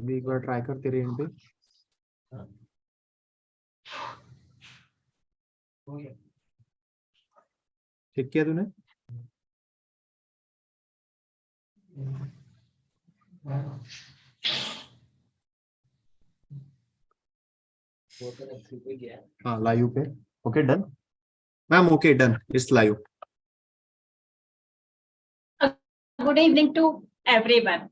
अभी एक बार ट्राई कर तेरे एंड पे। ठीक किया तूने? हाँ लाइव पे। Okay done ma'am, okay done, it's live. Good evening to everyone.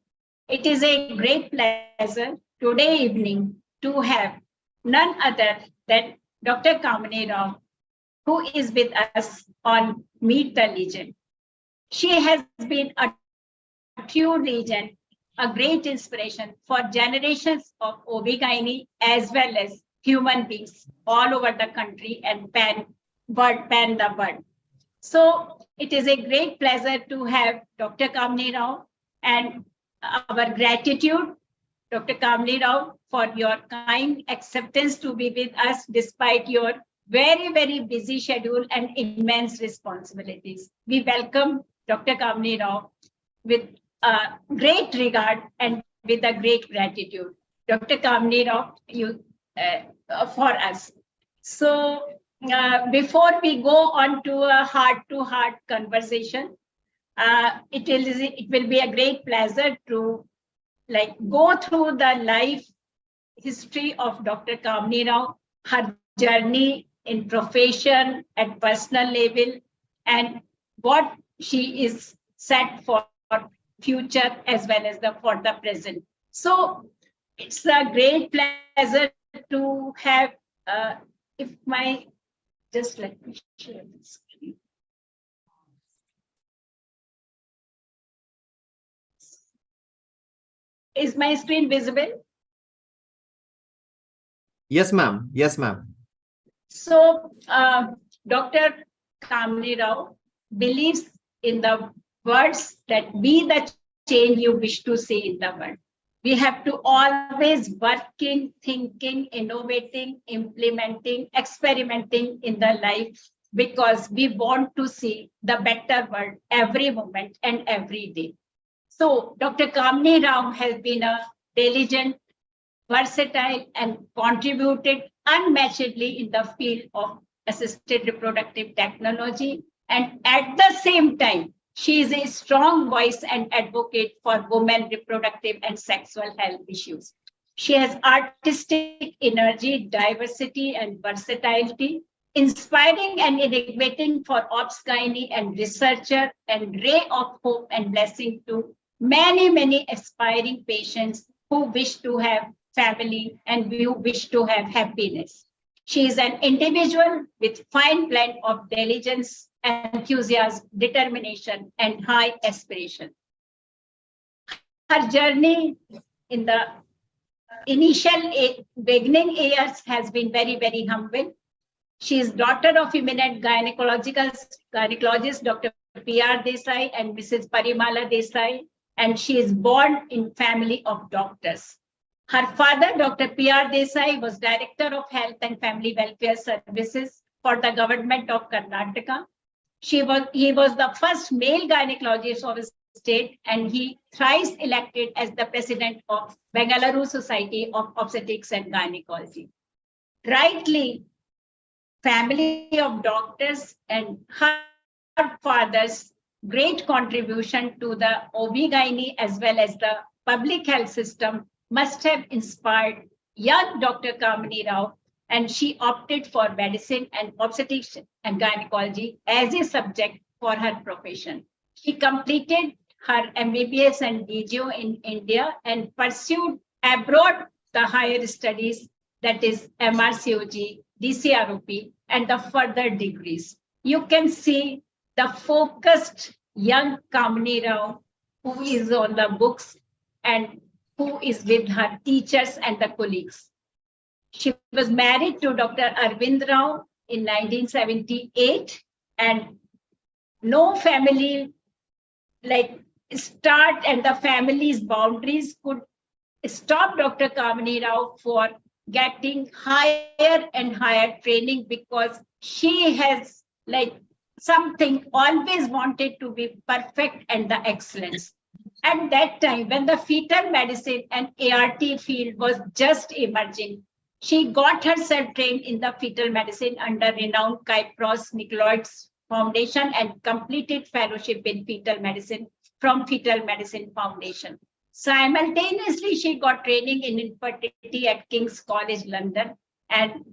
It is a great pleasure today evening to have none other than Dr. Kamini Rao, who is with us on Meet the Legend. She has been a true legend, a great inspiration for generations of OB-GYN as well as human beings all over the country and pan the world. So it is a great pleasure to have Dr. Kamini Rao, and our gratitude, Dr. Kamini Rao, for your kind acceptance to be with us despite your very, very busy schedule and immense responsibilities. We welcome Dr. Kamini Rao with great regard and with a great gratitude. Dr. Kamini Rao, for us. So before we go on to a heart-to-heart conversation, it will be a great pleasure to go through the life history of Dr. Kamini Rao, her journey in profession at personal level, and what she is set for future as well as for the present. So it's a great pleasure to have, just let me share the screen. Is my screen visible? Yes ma'am, yes ma'am. So Dr. Kamini Rao believes in the words that be the change you wish to see in the world. We have to always working, thinking, innovating, implementing, experimenting in the life, because we want to see the better world every moment and every day. So Dr. Kamini Rao has been a diligent, versatile, and contributed unmatchedly in the field of assisted reproductive technology. And at the same time, she is a strong voice and advocate for women reproductive and sexual health issues. She has artistic energy, diversity, and versatility, inspiring and innovating for OBS-GYN and researcher, and ray of hope and blessing to many, many aspiring patients who wish to have family and who wish to have happiness. She is an individual with fine blend of diligence, enthusiasm, determination, and high aspiration. Her journey in the initial beginning years has been very, very humble. She is daughter of eminent gynecologist Dr. P.R. Desai and Mrs. Parimala Desai, and she is born in family of doctors. Her father, Dr. P.R. Desai, was Director of Health and Family Welfare Services for the government of Karnataka. He was the first male gynecologist of his state, and he thrice elected as the president of Bengaluru Society of Obstetrics and Gynecology. Rightly, family of doctors and her father's great contribution to the OB-GYN as well as the public health system must have inspired young Dr. Kamini Rao, and she opted for medicine and obstetrics and gynecology as a subject for her profession. She completed her MBBS and DGO in India and pursued abroad the higher studies, that is MRCOG, DCROP, and the further degrees. You can see the focused young Kamini Rao who is on the books and who is with her teachers and the colleagues. She was married to Dr. Arvind Rao in 1978, and no family start and the family's boundaries could stop Dr. Kamini Rao for getting higher and higher training, because she has something always wanted to be perfect and the excellence. At that time, when the fetal medicine and ART field was just emerging, she got herself trained in the fetal medicine under renowned Kypros Nicolaides Foundation and completed fellowship in fetal medicine from Fetal Medicine Foundation. Simultaneously, she got training in infertility at King's College London, and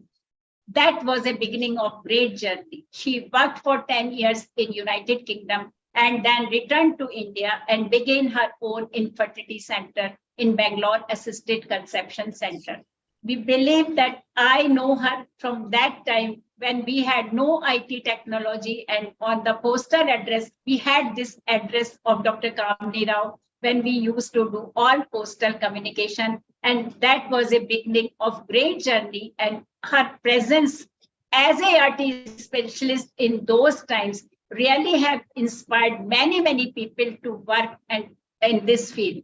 that was a beginning of great journey. She worked for 10 years in United Kingdom and then returned to India and began her own infertility center in Bangalore Assisted Conception Center. We believe that I know her from that time when we had no IT technology, and on the postal address, we had this address of Dr. Kamini Rao when we used to do all postal communication. And that was a beginning of great journey, and her presence as a ART specialist in those times really have inspired many people to work and in this field.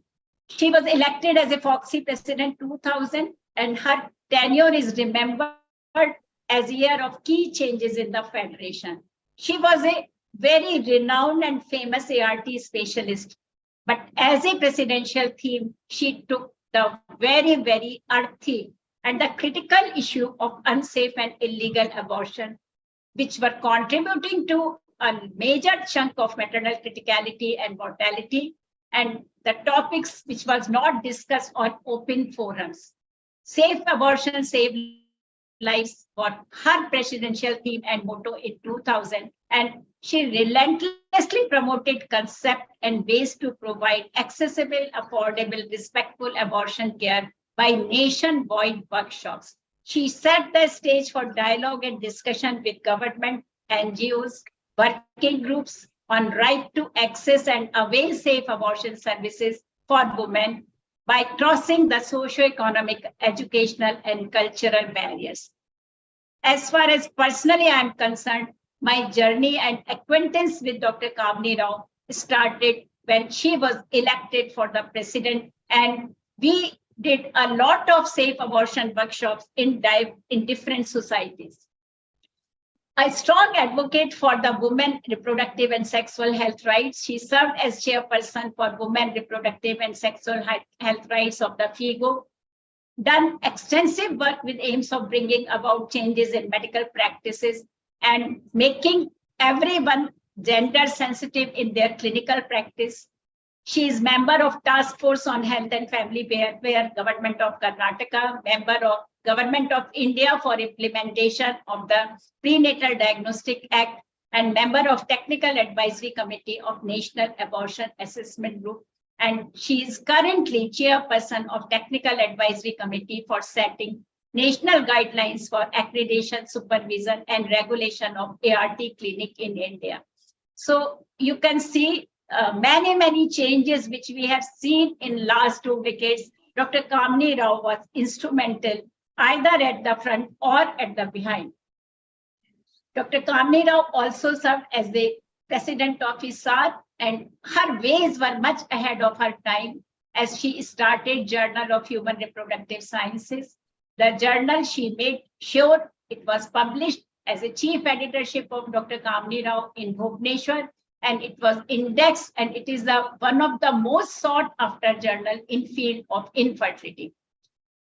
She was elected as a Foxy President 2000, and her tenure is remembered as a year of key changes in the Federation. She was a very renowned and famous ART specialist, but as a presidential theme, she took the very earthy and the critical issue of unsafe and illegal abortion, which were contributing to a major chunk of maternal criticality and mortality, and the topics which was not discussed on open forums. Safe abortion, save lives was her presidential theme and motto in 2000, and she relentlessly promoted concept and ways to provide accessible, affordable, respectful abortion care by nationwide workshops. She set the stage for dialogue and discussion with government, NGOs, working groups on right to access and avail safe abortion services for women by crossing the socio-economic, educational, and cultural barriers. As far as personally I'm concerned, my journey and acquaintance with Dr. Kamini Rao started when she was elected for the president, and we did a lot of safe abortion workshops in different societies. A strong advocate for the women reproductive and sexual health rights, she served as chairperson for women reproductive and sexual health rights of the FIGO, done extensive work with aims of bringing about changes in medical practices and making everyone gender sensitive in their clinical practice. She is member of Task Force on Health and Family Welfare, Government of Karnataka, member of Government of India for implementation of the Prenatal Diagnostic Act, and member of Technical Advisory Committee of National Abortion Assessment Group. And she is currently chairperson of Technical Advisory Committee for setting national guidelines for accreditation, supervision, and regulation of ART clinic in India. So you can see many changes which we have seen in last 2 decades. Dr. Kamini Rao was instrumental either at the front or at the behind. Dr. Kamini Rao also served as the president of ISAR, and her ways were much ahead of her time as she started Journal of Human Reproductive Sciences. The journal, she made sure it was published as a chief editorship of Dr. Kamini Rao in Bhubaneswar, and it was indexed, and it is one of the most sought after journal in field of infertility.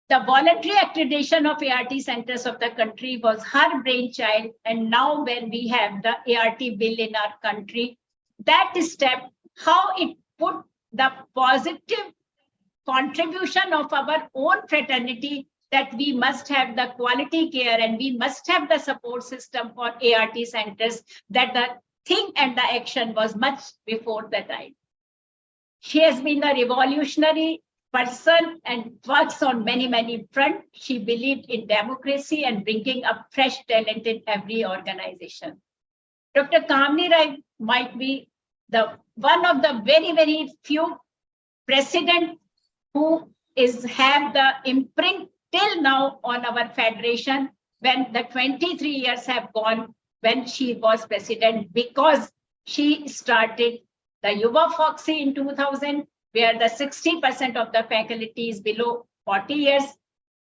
The voluntary accreditation of ART centers of the country was her brainchild, and now when we have the ART bill in our country, that step, how it put the positive contribution of our own fraternity that we must have the quality care and we must have the support system for ART centers, that the thing and the action was much before the time. She has been a revolutionary person and works on many fronts. She believed in democracy and bringing up fresh talent in every organization. Dr. Kamini Rao might be one of the very few president who have the imprint till now on our federation when the 23 years have gone when she was president, because she started the Yuva Foxy in 2000, where the 60% of the faculty is below 40 years.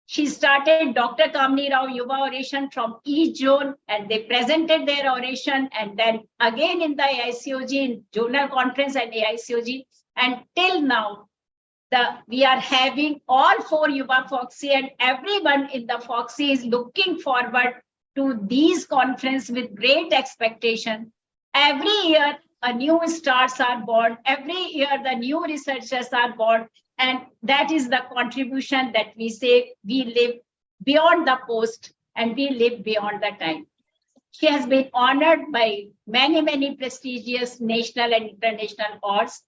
She started Dr. Kamini Rao Yuva Oration from each zone, and they presented their oration, and then again in the AICOG, in Zonal Conference and AICOG, and till now, we are having all 4 Yuva Foxy, and everyone in the Foxy is looking forward to these conferences with great expectation. Every year, a new stars are born. Every year, the new researchers are born. And that is the contribution that we say we live beyond the post and we live beyond the time. She has been honored by many, many prestigious national and international awards.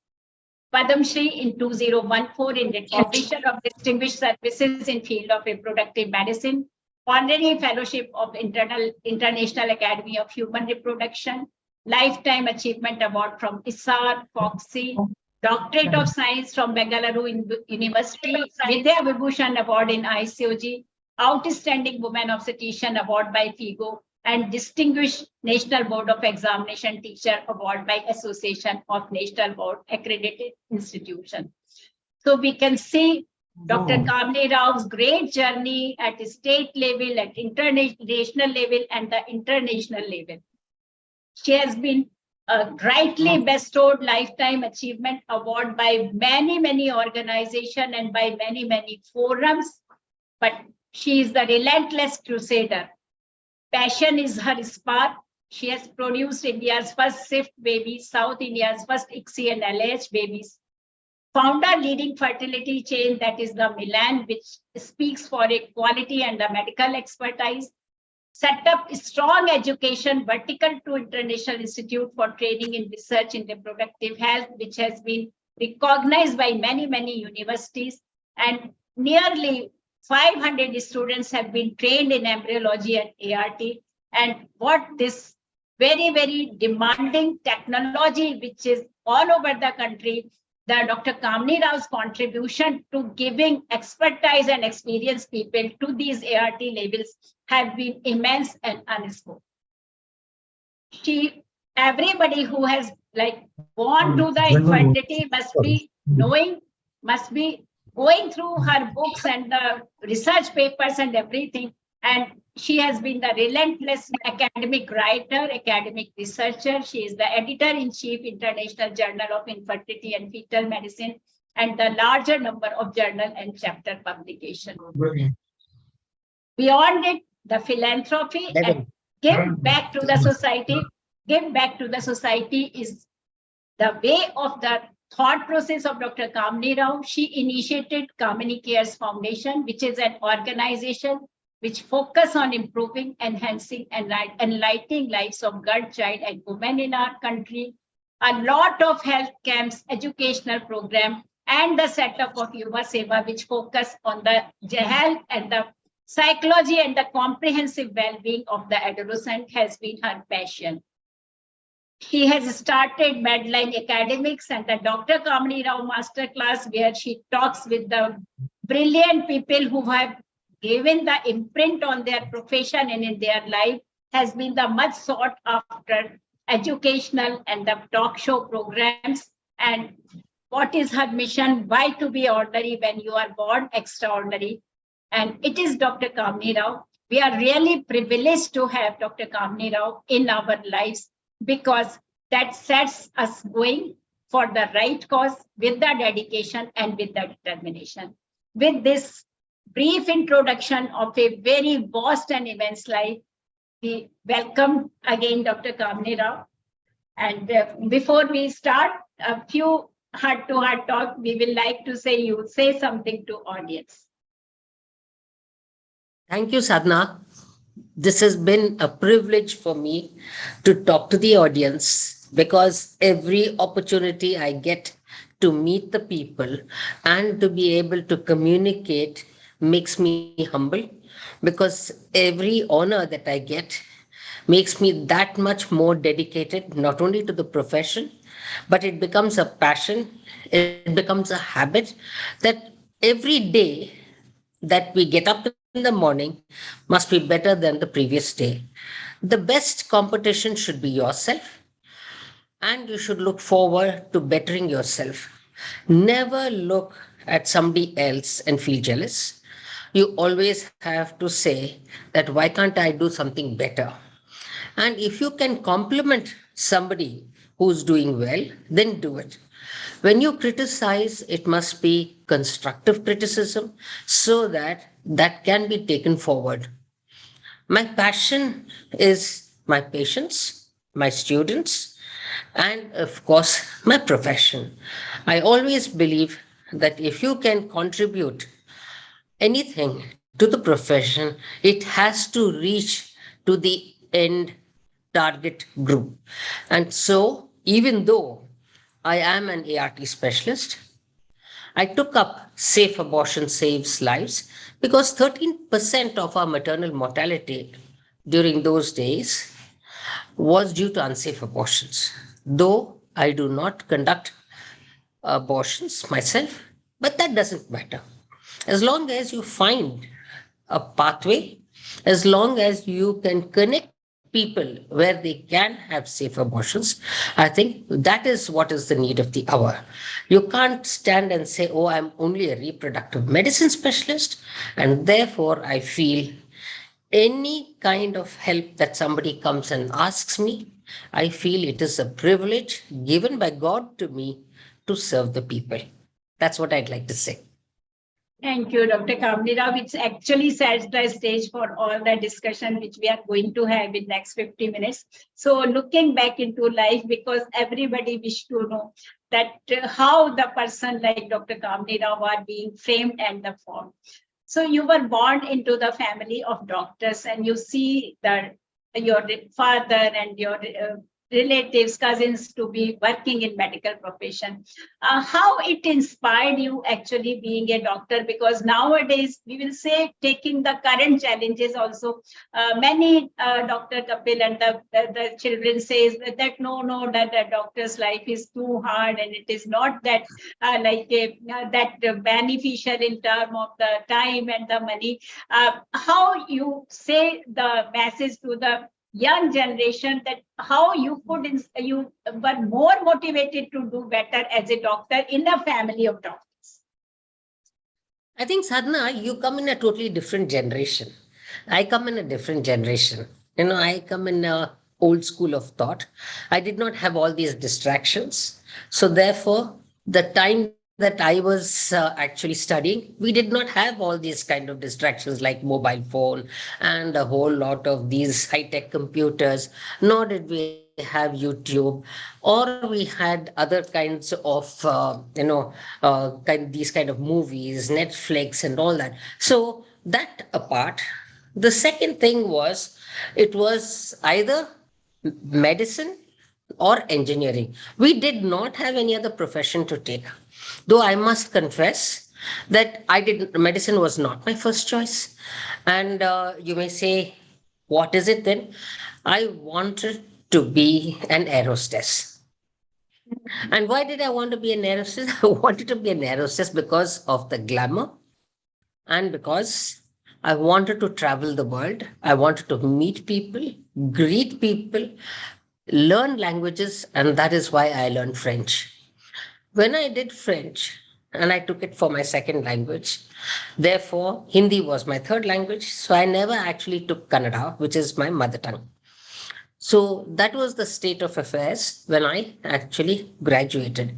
Padmasree in 2014 in recognition of distinguished services in field of reproductive medicine, honorary fellowship of International Academy of Human Reproduction, Lifetime Achievement Award from ISAR, Foxy, Doctorate of Science from Bengaluru University, Vidya Vibhushan Award in ICOG, Outstanding Women Obstetrician Award by FIGO, and Distinguished National Board of Examination Teacher Award by Association of National Board Accredited Institution. So we can see Dr. Kamini Rao's great journey at state level, at international level, and the international level. She has been rightly bestowed Lifetime Achievement Award by many, many organizations and by many, many forums. But she is the relentless crusader. Passion is her spark. She has produced India's first SIFT baby, South India's first ICSI and LH babies. Founder leading fertility chain, that is the Milan, which speaks for equality and the medical expertise. Set up strong education vertical to International Institute for Training in Research in Reproductive Health, which has been recognized by many, many universities. And nearly 500 students have been trained in embryology and ART. And what this very, very demanding technology, which is all over the country, the Dr. Kamini Rao's contribution to giving expertise and experienced people to these ART labels have been immense and unspoken. Everybody who has gone to the infertility must be knowing, must be going through her books and the research papers and everything. And she has been the relentless academic writer, academic researcher. She is the editor-in-chief, International Journal of Infertility and Fetal Medicine, and the larger number of journal and chapter publication. Beyond it, the philanthropy and give back to the society. Give back to the society is the way of the thought process of Dr. Kamini Rao. She initiated Kamini Cares Foundation, which is an organization which focus on improving, enhancing, and enlightening lives of girl, child, and women in our country. A lot of health camps, educational program, and the setup of Yuva Seva, which focus on the health and the psychology and the comprehensive well-being of the adolescent has been her passion. She has started Medline Academics and the Dr. Kamini Rao Masterclass, where she talks with the brilliant people who have given the imprint on their profession and in their life, has been the much sought after educational and the talk show programs. And what is her mission? Why to be ordinary when you are born extraordinary? And it is Dr. Kamini Rao. We are really privileged to have Dr. Kamini Rao in our lives, because that sets us going for the right cause with the dedication and with the determination. With this brief introduction of a very vast and immense life, we welcome again Dr. Kamini Rao. And before we start, a few heart-to-heart talk, we will like to say something to audience. Thank you, Sadhna. This has been a privilege for me to talk to the audience, because every opportunity I get to meet the people and to be able to communicate makes me humble, because every honor that I get makes me that much more dedicated, not only to the profession, but it becomes a passion, it becomes a habit that every day that we get up in the morning must be better than the previous day. The best competition should be yourself, and you should look forward to bettering yourself. Never look at somebody else and feel jealous. you always have to say that why can't I do something better? And if you can compliment somebody who's doing well, then do it. When you criticize, it must be constructive criticism so that that can be taken forward. My passion is my patients, my students, and of course, my profession. I always believe that if you can contribute anything to the profession, it has to reach to the end target group. And so, even though I am an ART specialist, I took up Safe Abortion Saves Lives because 13% of our maternal mortality during those days was due to unsafe abortions. Though I do not conduct abortions myself, but that doesn't matter. As long as you find a pathway, as long as you can connect people where they can have safe abortions, I think that is what is the need of the hour. You can't stand and say, oh, I'm only a reproductive medicine specialist, and therefore I feel any kind of help that somebody comes and asks me, I feel it is a privilege given by God to me to serve the people. That's what I'd like to say. Thank you, Dr. Kamini Rao, which actually sets the stage for all the discussion which we are going to have in next 50 minutes. So looking back into life, because everybody wish to know that how the person like Dr. Kamini Rao are being framed and the formed. So you were born into the family of doctors, and you see that your father and your relatives, cousins to be working in medical profession. How it inspired you actually being a doctor? Because nowadays we will say taking the current challenges also, many Dr. Kapil and the children says that no, that the doctor's life is too hard and it is not that that beneficial in term of the time and the money. How you say the message to the young generation that how you could you were more motivated to do better as a doctor in a family of doctors? I think, Sadhana, you come in a totally different generation. I come in a different generation. I come in a old school of thought. I did not have all these distractions. So therefore, the time that I was actually studying, we did not have all these kind of distractions like mobile phone and a whole lot of these high-tech computers, nor did we have YouTube, or we had other kinds of these kind of movies, Netflix and all that. So that apart, the second thing was, it was either medicine or engineering. We did not have any other profession to take. Though I must confess that medicine was not my first choice. And you may say, what is it then? I wanted to be an air hostess. And why did I want to be an air hostess? I wanted to be an air hostess because of the glamour and because I wanted to travel the world. I wanted to meet people, greet people, learn languages, and that is why I learned French. When I did French, and I took it for my second language, therefore, Hindi was my third language. So I never actually took Kannada, which is my mother tongue. So that was the state of affairs when I actually graduated.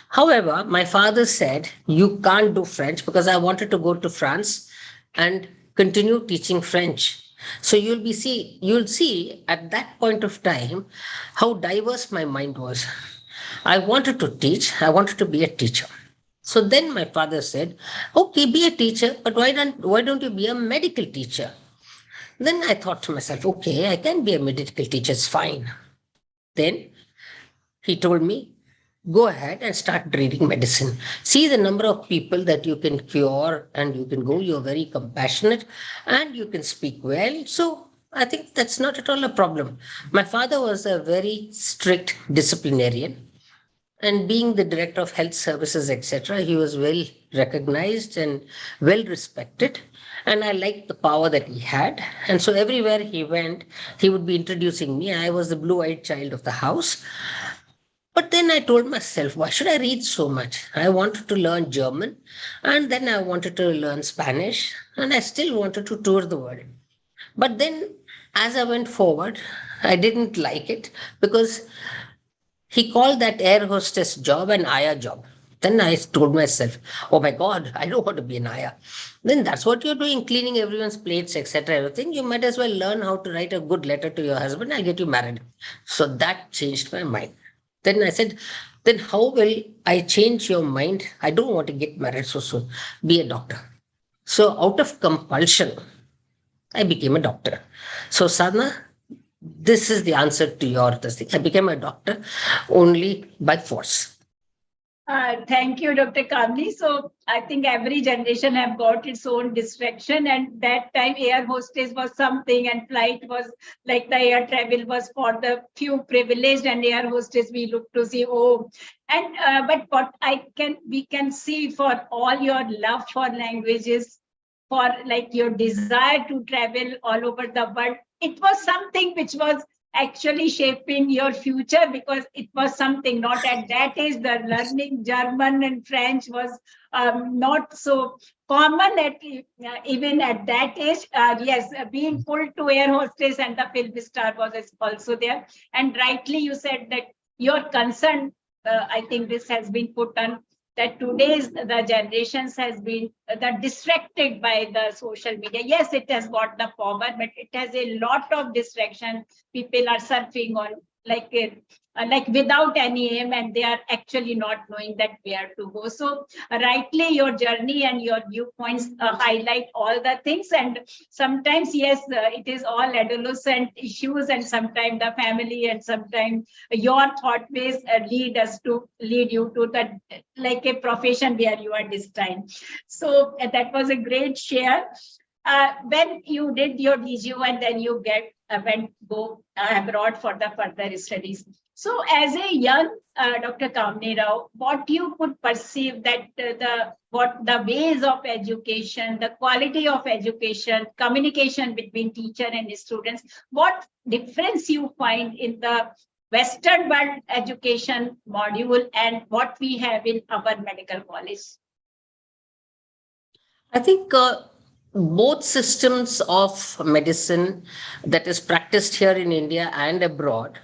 However, my father said, you can't do French because I wanted to go to France and continue teaching French. So you'll see at that point of time how diverse my mind was. I wanted to teach, I wanted to be a teacher. So then my father said, okay, be a teacher, but why don't you be a medical teacher? Then I thought to myself, okay, I can be a medical teacher, it's fine. Then he told me, go ahead and start reading medicine. See the number of people that you can cure, and you can go, you're very compassionate and you can speak well. So I think that's not at all a problem. My father was a very strict disciplinarian. And being the director of health services, etc., he was well recognized and well respected. And I liked the power that he had. And so everywhere he went, he would be introducing me. I was the blue eyed child of the house. But then I told myself, why should I read so much? I wanted to learn German, and then I wanted to learn Spanish, and I still wanted to tour the world. But then, as I went forward, I didn't like it because he called that air hostess job an Aya job. Then I told myself, oh my God, I don't want to be an Aya. Then that's what you're doing, cleaning everyone's plates, etc. Everything. You might as well learn how to write a good letter to your husband. I'll get you married. So that changed my mind. Then I said, then how will I change your mind? I don't want to get married so soon. Be a doctor. So out of compulsion, I became a doctor. So Sadhana, this is the answer to your this thing. I became a doctor only by force. Thank you, Dr. Kamini. So I think every generation have got its own distraction, and that time air hostess was something, and flight was like the air travel was for the few privileged, and air hostess we look to see. Oh, and but what we can see for all your love for languages, for like your desire to travel all over the world, it was something which was actually shaping your future, because it was something not at that age. The learning German and French was not so common at even at that age. Yes, being pulled to air hostess and the film star was also there. And rightly you said that your concern, I think this has been put on, that today's the generations has been distracted by the social media. Yes, it has got the power, but it has a lot of distraction. People are surfing on like without any aim, and they are actually not knowing that where to go. So rightly your journey and your viewpoints highlight all the things. And sometimes yes, it is all adolescent issues, and sometimes the family, and sometimes your thought ways lead you to that like a profession where you are destined. So that was a great share. When you did your DGO and then you went go abroad for the further studies. So as a young Dr. Kamini Rao, what you could perceive that the ways of education, the quality of education, communication between teacher and students, what difference you find in the Western world education module and what we have in our medical college? I think both systems of medicine that is practiced here in India and abroad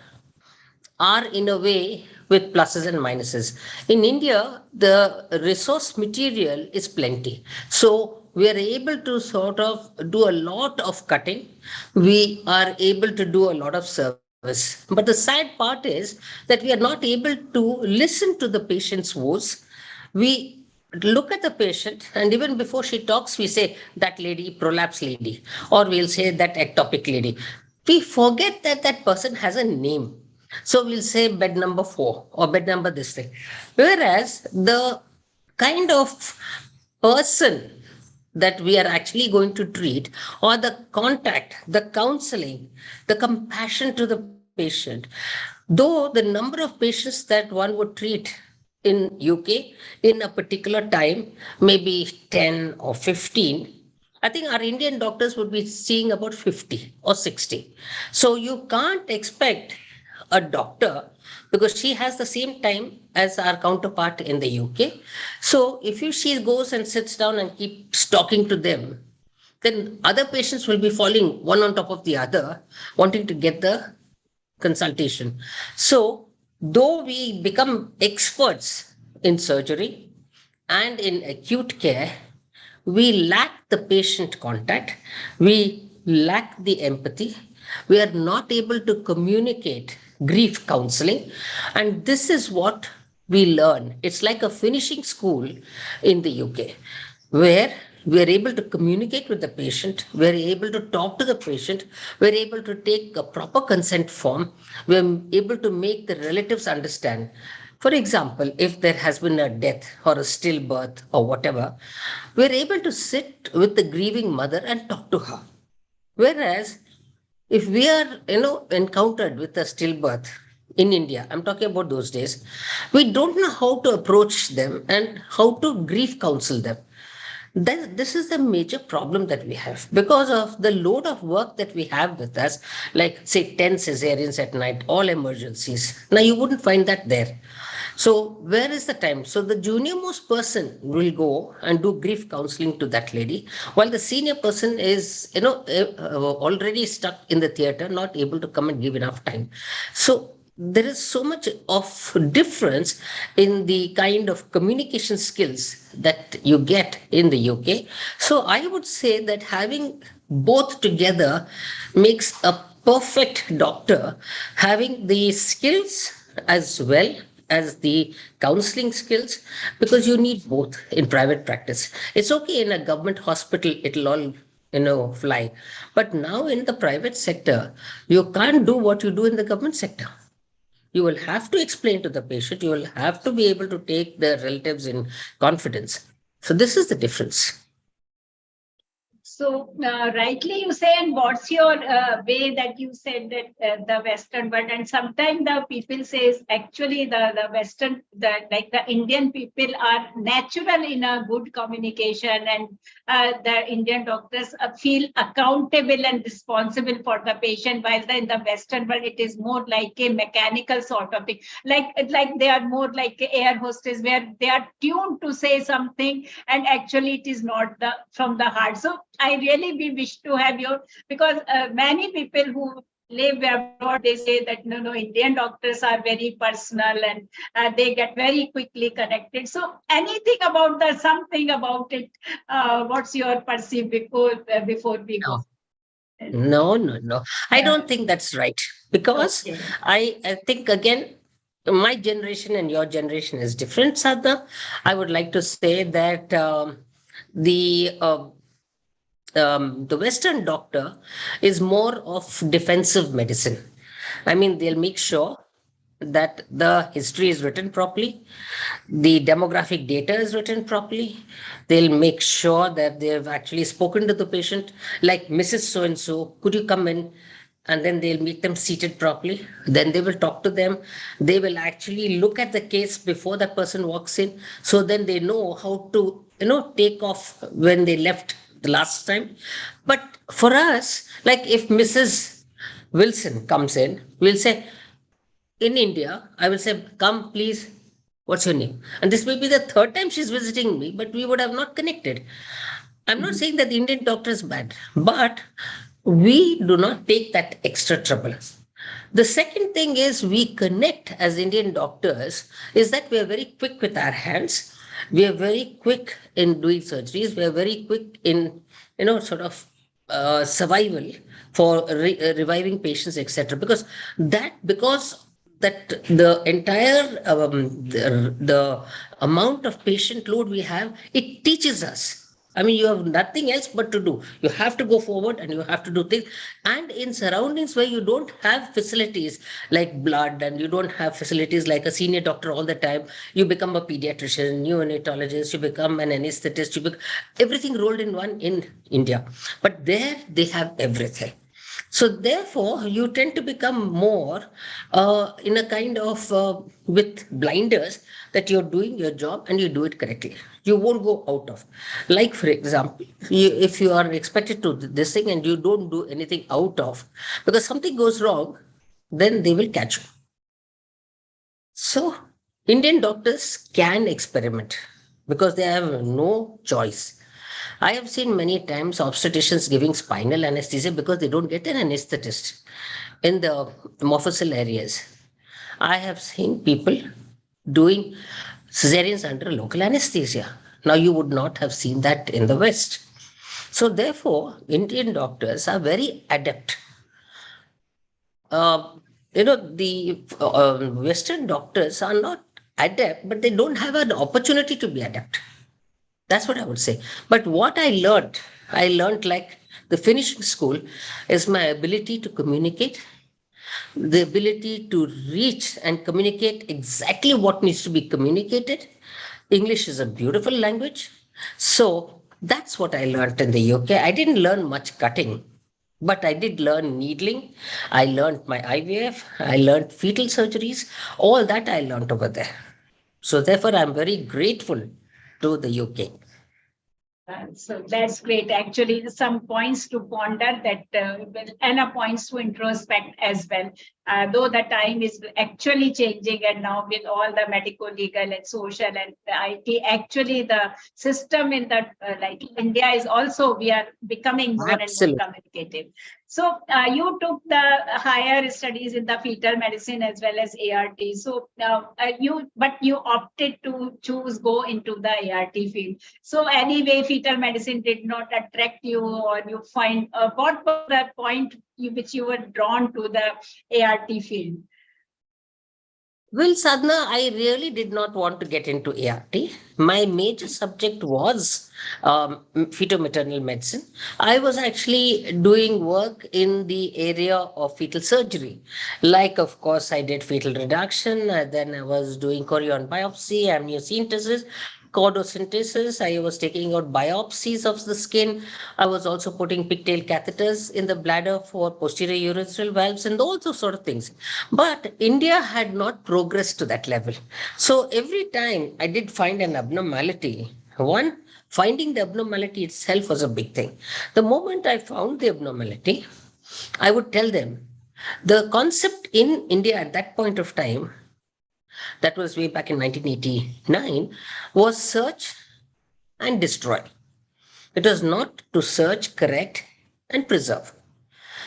are in a way with pluses and minuses. In India, the resource material is plenty. So we are able to sort of do a lot of cutting. We are able to do a lot of service. But the sad part is that we are not able to listen to the patient's woes. We look at the patient, and even before she talks, we say that lady, prolapse lady, or we'll say that ectopic lady. We forget that that person has a name. So we'll say bed number 4 or bed number this thing. Whereas the kind of person that we are actually going to treat, or the contact, the counseling, the compassion to the patient, though the number of patients that one would treat in UK in a particular time, maybe 10 or 15, I think our Indian doctors would be seeing about 50 or 60. So you can't expect a doctor, because she has the same time as our counterpart in the UK. So if she goes and sits down and keeps talking to them, then other patients will be falling one on top of the other, wanting to get the consultation. So, though we become experts in surgery and in acute care, we lack the patient contact, we lack the empathy, we are not able to communicate grief counseling, and this is what we learn. It's like a finishing school in the UK, where we are able to communicate with the patient, we are able to talk to the patient, we are able to take a proper consent form, we are able to make the relatives understand. For example, if there has been a death or a stillbirth or whatever, we are able to sit with the grieving mother and talk to her. Whereas if we are, encountered with a stillbirth in India, I'm talking about those days, we don't know how to approach them and how to grief counsel them. This is the major problem that we have because of the load of work that we have with us, like say 10 cesareans at night, all emergencies. Now you wouldn't find that there. So where is the time? So the junior most person will go and do grief counseling to that lady, while the senior person is, already stuck in the theater, not able to come and give enough time. So there is so much of difference in the kind of communication skills that you get in the UK. So I would say that having both together makes a perfect doctor, having the skills as well as the counseling skills, because you need both in private practice. It's okay in a government hospital, it'll all fly, but now in the private sector you can't do what you do in the government sector. You will have to explain to the patient, you will have to be able to take the relatives in confidence. So this is the difference. So rightly you say, and what's your way that you said that the Western world, and sometimes the people says actually the Western, like the Indian people are natural in a good communication, and the Indian doctors feel accountable and responsible for the patient, while in the Western world it is more like a mechanical sort of thing, like they are more like air hostess where they are tuned to say something and actually it is not the from the heart. So I really wish to have your, because many people who live abroad, they say that no, Indian doctors are very personal and they get very quickly connected. So anything about the, something about it, what's your perceive before we go? No. I don't think that's right, because Okay. I think again, my generation and your generation is different, Sadhna. I would like to say that the the Western doctor is more of defensive medicine. I mean, they'll make sure that the history is written properly, the demographic data is written properly. They'll make sure that they've actually spoken to the patient, like Mrs. So and so, could you come in? And then they'll make them seated properly. Then they will talk to them. They will actually look at the case before that person walks in. So then they know how to, take off when they left the last time. But for us, like if Mrs. Wilson comes in, we'll say, in India, I will say, come please, what's your name? And this may be the third time she's visiting me, but we would have not connected. I'm not saying that the Indian doctor is bad, but we do not take that extra trouble. The second thing is we connect as Indian doctors is that we are very quick with our hands. We are very quick in doing surgeries. We are very quick in, sort of survival for reviving patients, etc. Because that the entire the amount of patient load we have, it teaches us. I mean, you have nothing else but to do. You have to go forward and you have to do things. And in surroundings where you don't have facilities like blood, and you don't have facilities like a senior doctor all the time, you become a pediatrician, neonatologist, you become an anesthetist, everything rolled in one in India. But there they have everything. So therefore, you tend to become more in a kind of with blinders that you're doing your job and you do it correctly. You won't go out of. Like for example, if you are expected to do this thing and you don't do anything out of, because something goes wrong, then they will catch you. So Indian doctors can experiment because they have no choice. I have seen many times obstetricians giving spinal anesthesia because they don't get an anesthetist in the mofussil areas. I have seen people doing cesareans under local anesthesia. Now, you would not have seen that in the West. So, therefore, Indian doctors are very adept. The Western doctors are not adept, but they don't have an opportunity to be adept. That's what I would say. But what I learned like the finishing school is my ability to communicate, the ability to reach and communicate exactly what needs to be communicated. English is a beautiful language. So that's what I learned in the UK. I didn't learn much cutting, but I did learn needling. I learned my IVF. I learned fetal surgeries. All that I learned over there. So therefore, I'm very grateful to the UK. So that's great. Actually, some points to ponder and points to introspect as well. Though the time is actually changing, and now with all the medical, legal, and social and the IT, actually the system in the like India is also, we are becoming more and more Absolutely. communicative. So you took the higher studies in the fetal medicine as well as ART. So you opted to go into the ART field. So anyway, fetal medicine did not attract you, or you find what was the point which you were drawn to the ART field? Well, Sadhna, I really did not want to get into ART. My major subject was fetal-maternal medicine. I was actually doing work in the area of fetal surgery. Like, of course, I did fetal reduction, then I was doing chorion biopsy, amniocentesis, cordosynthesis. I was taking out biopsies of the skin. I was also putting pigtail catheters in the bladder for posterior urethral valves and all those sort of things. But India had not progressed to that level. So every time I did find an abnormality, one, finding the abnormality itself was a big thing. The moment I found the abnormality, I would tell them the concept in India at that point of time, that was way back in 1989, was search and destroy. It was not to search, correct, and preserve.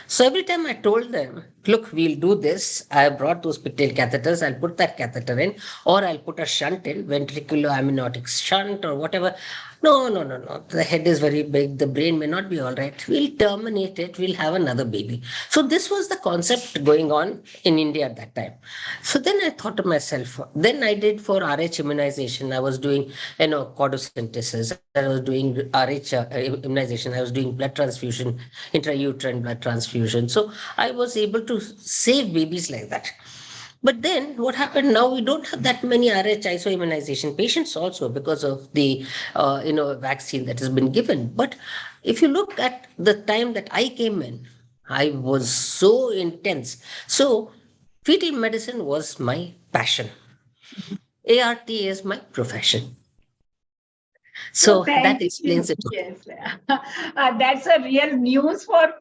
So every time I told them, look, we'll do this. I brought those pigtail catheters. I'll put that catheter in, or I'll put a shunt in, ventricular amniotic shunt, or whatever. No, no, no, no. The head is very big. The brain may not be all right. We'll terminate it. We'll have another baby. So this was the concept going on in India at that time. So then I thought to myself, then I did for RH immunization. I was doing, cordosynthesis. I was doing RH immunization. I was doing blood transfusion, intrauterine blood transfusion. So I was able to save babies like that. But then what happened now, we don't have that many RH iso immunization patients also because of the vaccine that has been given. But if you look at the time that I came in, I was so intense. So fetal medicine was my passion. ART is my profession. So So that thank explains you. it. Yes, that's a real news for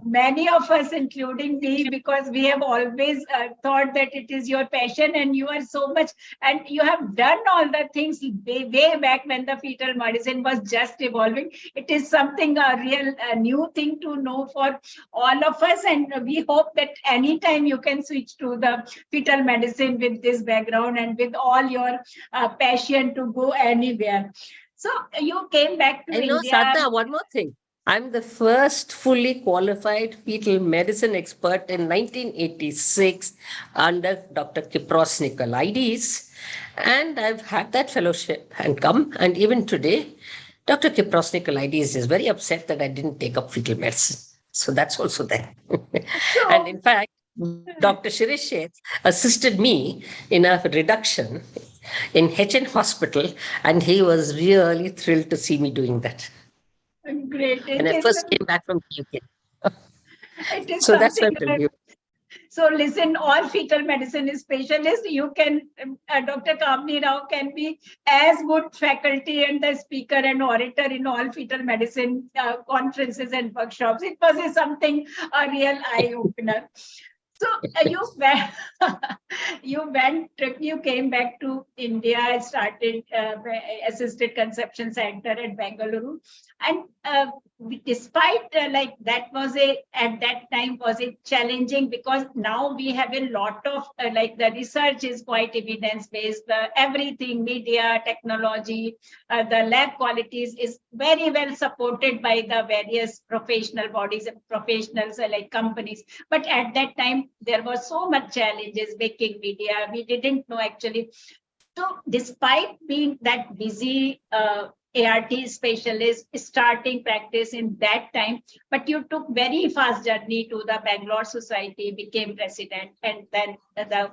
many of us, including me, because we have always thought that it is your passion, and you are so much, and you have done all the things way back when the fetal medicine was just evolving. It is something a real new thing to know for all of us, and we hope that anytime you can switch to the fetal medicine with this background and with all your passion to go anywhere. So you came back to I know, India. Sadhna, one more thing. I'm the first fully qualified fetal medicine expert in 1986 under Dr. Kipros Nicolaides. And I've had that fellowship and come. And even today, Dr. Kipros Nicolaides is very upset that I didn't take up fetal medicine. So that's also there. And So in fact, Dr. Shirish Sheth assisted me in a reduction in HN Hospital, and he was really thrilled to see me doing that great. when I first came back from the UK. It is So that's something. why I'm telling you. So listen, all fetal medicine specialists, you can, Dr. Kamini Rao can be as good faculty and the speaker and orator in all fetal medicine conferences and workshops. It was something, a real eye opener. So you came back to India and started assisted conception center at Bengaluru, and despite like that was at that time was it challenging, because now we have a lot of like the research is quite evidence based, everything, media, technology, the lab qualities is very well supported by the various professional bodies and professionals like companies. But at that time, there was so much challenges making media. We didn't know actually. So despite being that busy ART specialist, starting practice in that time, but you took very fast journey to the Bangalore Society, became president, and then the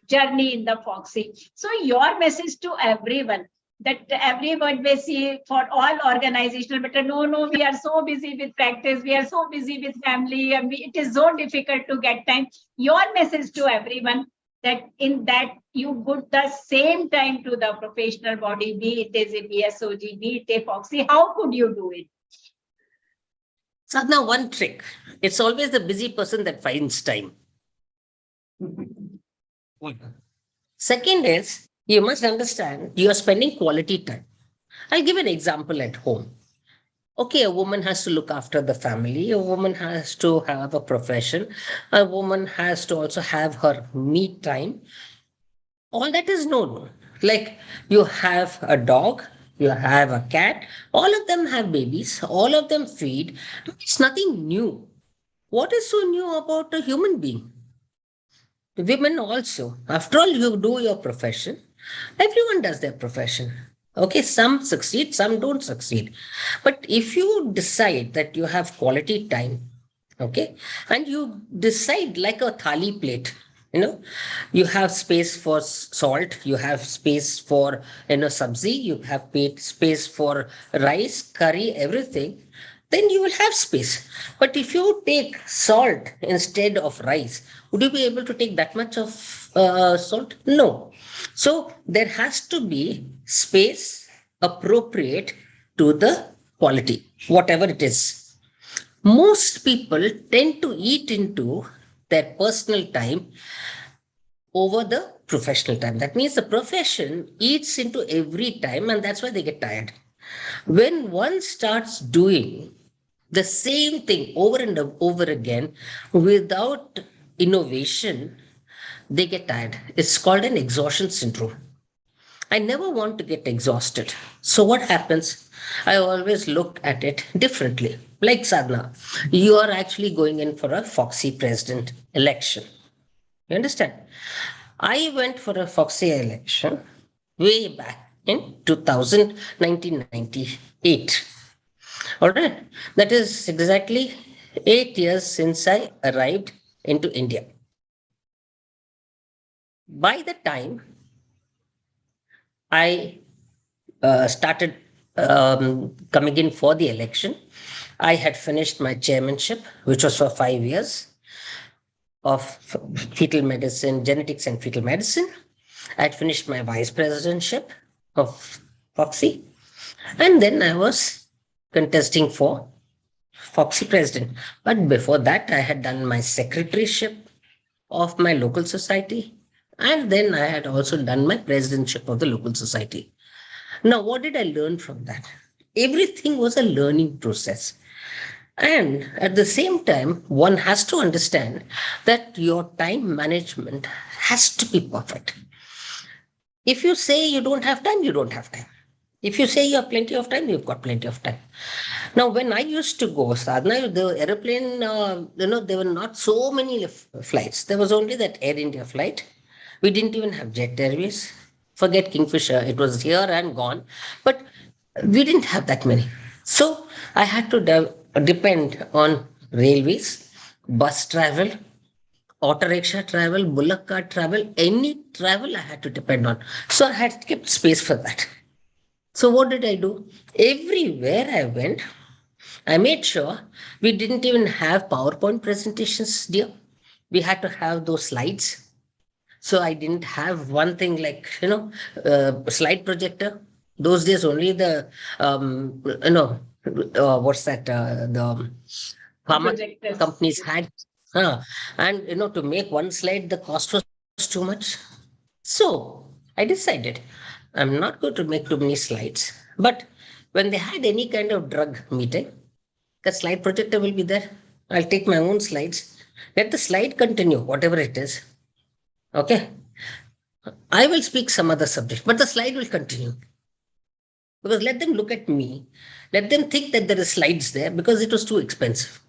journey in the Foxy. So your message to everyone, that everyone may see for all organizational, but no, we are so busy with practice, we are so busy with family, and it is so difficult to get time. Your message to everyone that in that you put the same time to the professional body, be it as a BSOG, be it a Foxy? How could you do it? Sadhana, one trick. It's always the busy person that finds time. Second is, you must understand you are spending quality time. I'll give an example at home. Okay, a woman has to look after the family, a woman has to have a profession, a woman has to also have her me time. All that is known. Like you have a dog, you have a cat, all of them have babies, all of them feed. It's nothing new. What is so new about a human being? Women also. After all, you do your profession. Everyone does their profession. Okay, some succeed, some don't succeed. But if you decide that you have quality time, okay, and you decide like a thali plate, you have space for salt, you have space for sabzi, you have space for rice, curry, everything, then you will have space. But if you take salt instead of rice, would you be able to take that much of salt? No. So there has to be space appropriate to the quality, whatever it is. Most people tend to eat into their personal time over the professional time. That means the profession eats into every time, and that's why they get tired. When one starts doing the same thing over and over again without innovation, they get tired. It's called an exhaustion syndrome. I never want to get exhausted. So, what happens? I always look at it differently. Like Sadhana, you are actually going in for a Foxy president election. You understand? I went for a Foxy election way back in 2000, 1998. All right. That is exactly 8 years since I arrived into India. By the time I started coming in for the election, I had finished my chairmanship, which was for 5 years of fetal medicine, genetics and fetal medicine. I had finished my vice presidentship of Foxy. And then I was contesting for Foxy president. But before that, I had done my secretaryship of my local society. And then I had also done my presidentship of the local society. Now, what did I learn from that? Everything was a learning process. And at the same time, one has to understand that your time management has to be perfect. If you say you don't have time, you don't have time. If you say you have plenty of time, you've got plenty of time. Now, when I used to go, Sadhana, the aeroplane, there were not so many flights. There was only that Air India flight. We didn't even have Jet Airways. Forget Kingfisher. It was here and gone. But we didn't have that many. So I had to depend on railways, bus travel, auto rickshaw travel, bullock cart travel, any travel I had to depend on. So I had kept space for that. So what did I do? Everywhere I went, I made sure we didn't even have PowerPoint presentations, dear. We had to have those slides. So I didn't have one thing like, slide projector. Those days only the, what's that? The pharma Projectors. companies had. And, to make one slide, the cost was too much. So I decided I'm not going to make too many slides. But when they had any kind of drug meeting, the slide projector will be there. I'll take my own slides. Let the slide continue, whatever it is. Okay. I will speak some other subject, but the slide will continue. Because let them look at me. Let them think that there is slides there because it was too expensive.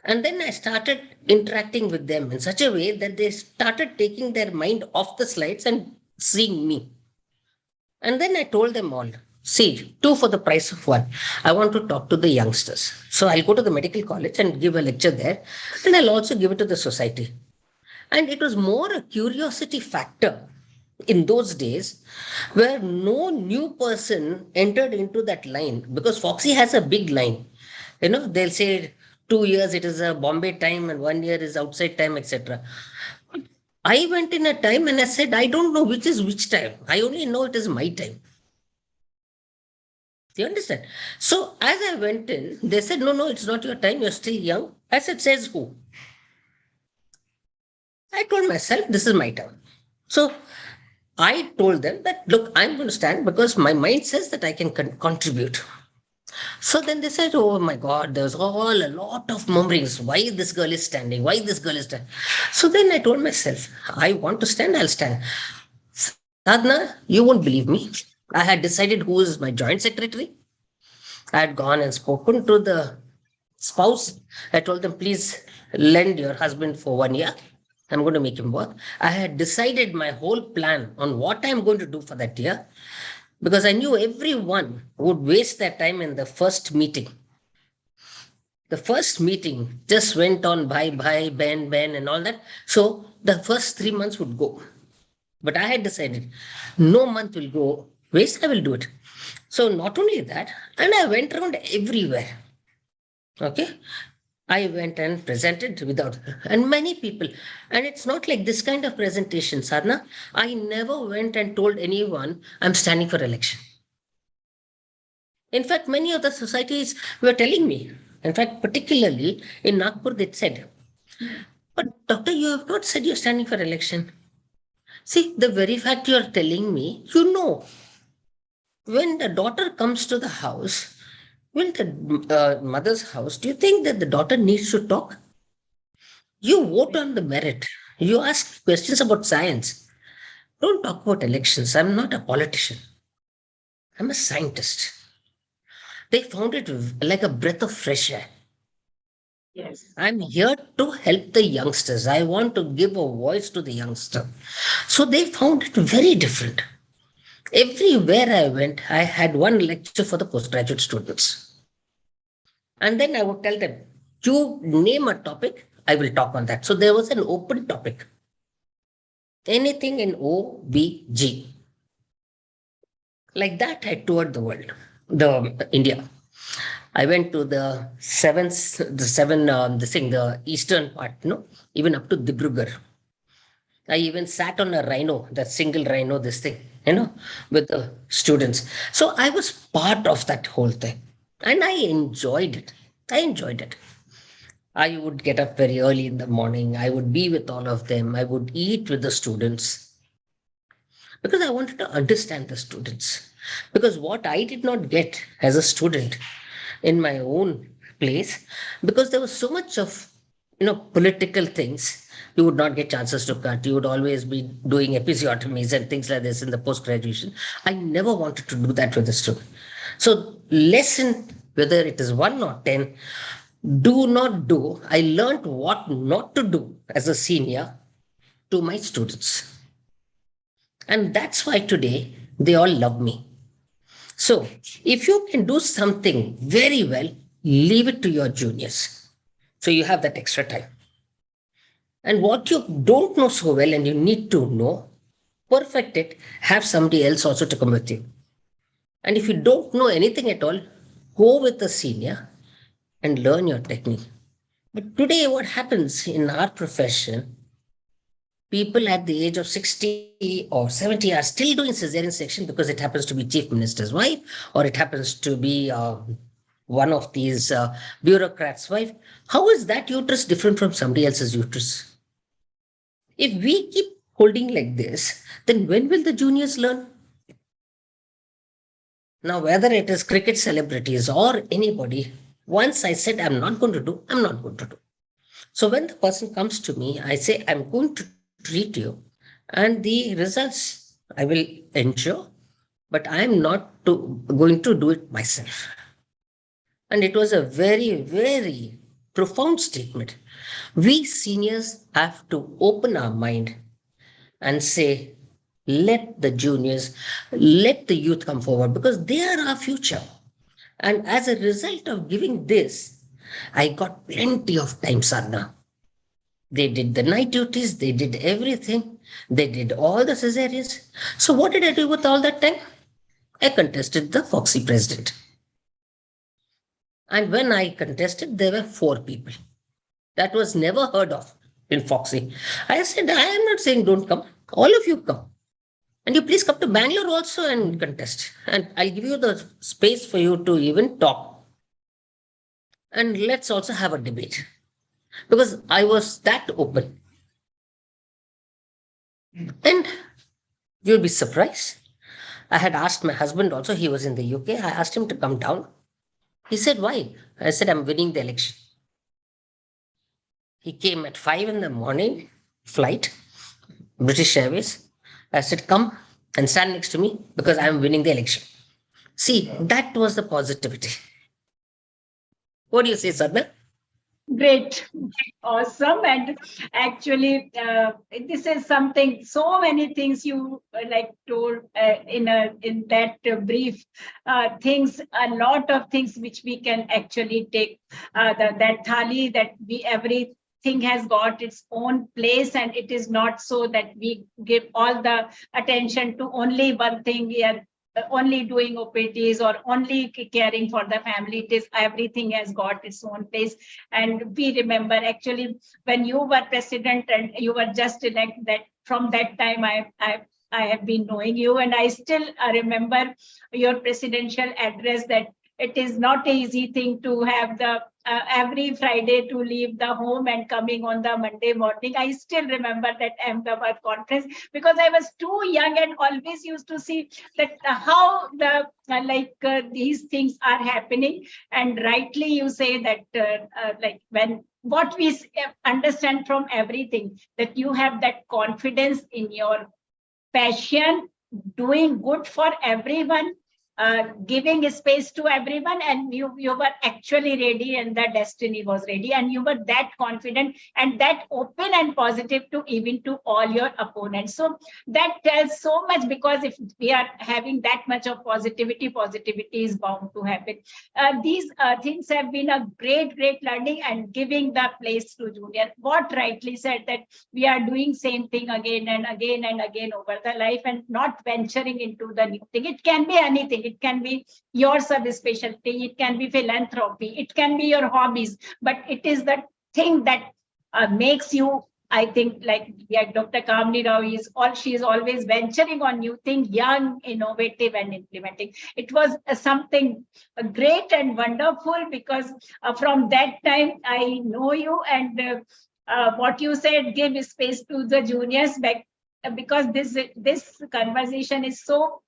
And then I started interacting with them in such a way that they started taking their mind off the slides and seeing me. And then I told them all, see, two for the price of one. I want to talk to the youngsters. So I'll go to the medical college and give a lecture there. And I'll also give it to the society. And it was more a curiosity factor in those days where no new person entered into that line because Foxy has a big line. They'll say 2 years it is a Bombay time and 1 year is outside time, etc. I went in a time and I said, I don't know which is which time. I only know it is my time. Do you understand? So as I went in, they said, no, no, it's not your time. You're still young. I said, says who? I told myself, this is my time. So I told them that, look, I'm going to stand because my mind says that I can contribute. So then they said, oh my God, there's all a lot of murmurings. Why this girl is standing? Why this girl is standing? So then I told myself, I want to stand, I'll stand. Sadhna, you won't believe me. I had decided who is my joint secretary. I had gone and spoken to the spouse. I told them, please lend your husband for 1 year. I'm going to make him work. I had decided my whole plan on what I'm going to do for that year because I knew everyone would waste their time in the first meeting. The first meeting just went on bye, Ben, and all that. So the first 3 months would go. But I had decided no month will go waste, I will do it. So not only that, and I went around everywhere. Okay. I went and presented without, and many people, and it's not like this kind of presentation, Sadhna. I never went and told anyone I'm standing for election. In fact, many of the societies were telling me, in fact, particularly in Nagpur, they said, but doctor, you have not said you're standing for election. See, the very fact you're telling me, you know, when the daughter comes to the house, will the mother's house, do you think that the daughter needs to talk? You vote on the merit. You ask questions about science. Don't talk about elections. I'm not a politician. I'm a scientist. They found it like a breath of fresh air. Yes. I'm here to help the youngsters. I want to give a voice to the youngster. So they found it very different. Everywhere I went, I had one lecture for the postgraduate students. And then I would tell them, you name a topic, I will talk on that. So there was an open topic. Anything in OBG. Like that, I toured the world, the India. I went to the the eastern part, even up to Dibrugarh. I even sat on a rhino, that single rhino, this thing, with the students. So I was part of that whole thing and I enjoyed it. I enjoyed it. I would get up very early in the morning. I would be with all of them. I would eat with the students because I wanted to understand the students. Because what I did not get as a student in my own place, because there was so much of political things, you would not get chances to cut. You would always be doing episiotomies and things like this in the post graduation. I never wanted to do that with the student. So lesson, whether it is 1 or 10, do not do. I learned what not to do as a senior to my students. And that's why today they all love me. So if you can do something very well, leave it to your juniors. So you have that extra time. And what you don't know so well and you need to know, perfect it, have somebody else also to come with you. And if you don't know anything at all, go with the senior and learn your technique. But today, what happens in our profession, people at the age of 60 or 70 are still doing cesarean section because it happens to be chief minister's wife or it happens to be one of these bureaucrats' wife. How is that uterus different from somebody else's uterus? If we keep holding like this, then when will the juniors learn? Now, whether it is cricket celebrities or anybody, once I said I'm not going to do, I'm not going to do. So when the person comes to me, I say, I'm going to treat you and the results I will ensure, but I'm not going to do it myself. And it was a very, very profound statement. We seniors have to open our mind and say, let the juniors, let the youth come forward because they are our future. And as a result of giving this, I got plenty of time, Sadhna. They did the night duties, they did everything, they did all the cesareans. So, what did I do with all that time? I contested the Foxy president. And when I contested, there were 4 people. That was never heard of. in Foxy. I said, I am not saying don't come. All of you come. And you please come to Bangalore also and contest. And I'll give you the space for you to even talk. And let's also have a debate. Because I was that open. And you'll be surprised. I had asked my husband also, he was in the UK. I asked him to come down. He said, why? I said, I'm winning the election. He came at 5 in the morning, flight, British Airways. I said, come and stand next to me because I'm winning the election. See, that was the positivity. What do you say, Sadhna? Great, awesome. And actually, this is something, so many things you like told in that brief things, a lot of things which we can actually take, that thali, that we everything has got its own place, and it is not so that we give all the attention to only one thing. Yeah, only doing OPTs or only caring for the family. It is everything has got its own place. And we remember actually when you were president and you were just elected, that from that time I have been knowing you, and I still remember your presidential address, that it is not an easy thing to have the every Friday to leave the home and coming on the Monday morning. I still remember that Ahmedabad conference because I was too young and always used to see that how the these things are happening. And rightly you say that like when what we understand from everything, that you have that confidence in your passion, doing good for everyone, giving a space to everyone, and you were actually ready, and the destiny was ready, and you were that confident and that open and positive to even to all your opponents. So that tells so much, because if we are having that much of positivity, positivity is bound to happen. These things have been a great learning and giving the place to junior. What rightly said, that we are doing same thing again and again and again over the life and not venturing into the new thing. It can be anything. It can be your subspecialty. It can be philanthropy. It can be your hobbies. But it is the thing that makes you, I think, like Dr. Kamini Rao is she is always venturing on new things, young, innovative, and implementing. It was something great and wonderful, because from that time I know you, and what you said, give space to the juniors back, because this conversation is so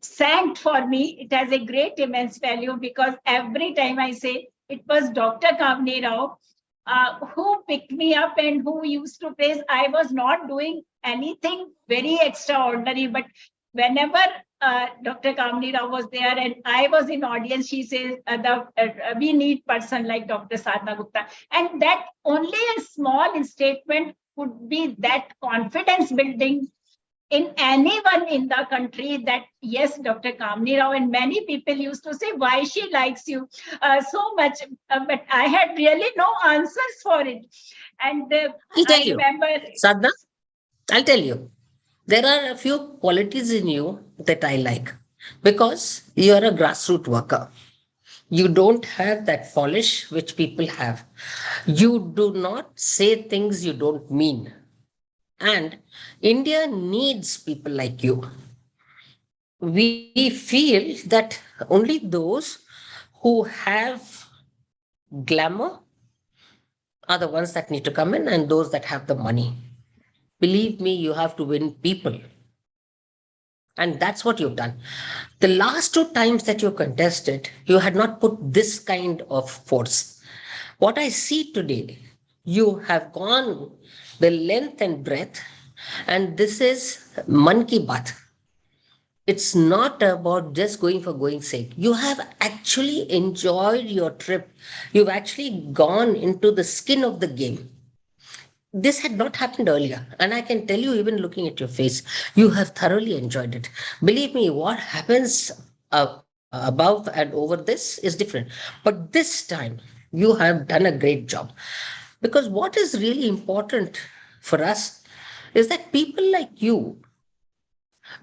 sank for me. It has a great immense value, because every time I say it was Dr. Kamini Rao who picked me up and who used to praise. I was not doing anything very extraordinary, but whenever Dr. Kamini Rao was there and I was in audience, she says, we need person like Dr. Sadhna Gupta. And that only a small statement would be that confidence building in anyone in the country, that yes, Dr. Kamini Rao, and many people used to say why she likes you so much, but I had really no answers for it. And I'll tell I you, remember, Sadhna, I'll tell you. There are a few qualities in you that I like because you're a grassroots worker. You don't have that polish which people have. You do not say things you don't mean. And India needs people like you. We feel that only those who have glamour are the ones that need to come in, and those that have the money. Believe me, you have to win people. And that's what you've done. The last two times that you contested, you had not put this kind of force. What I see today, you have gone the length and breadth, and this is Man Ki Baat. It's not about just going for going sake. You have actually enjoyed your trip. You've actually gone into the skin of the game. This had not happened earlier. And I can tell you, even looking at your face, you have thoroughly enjoyed it. Believe me, what happens above and over this is different. But this time, you have done a great job. Because what is really important for us is that people like you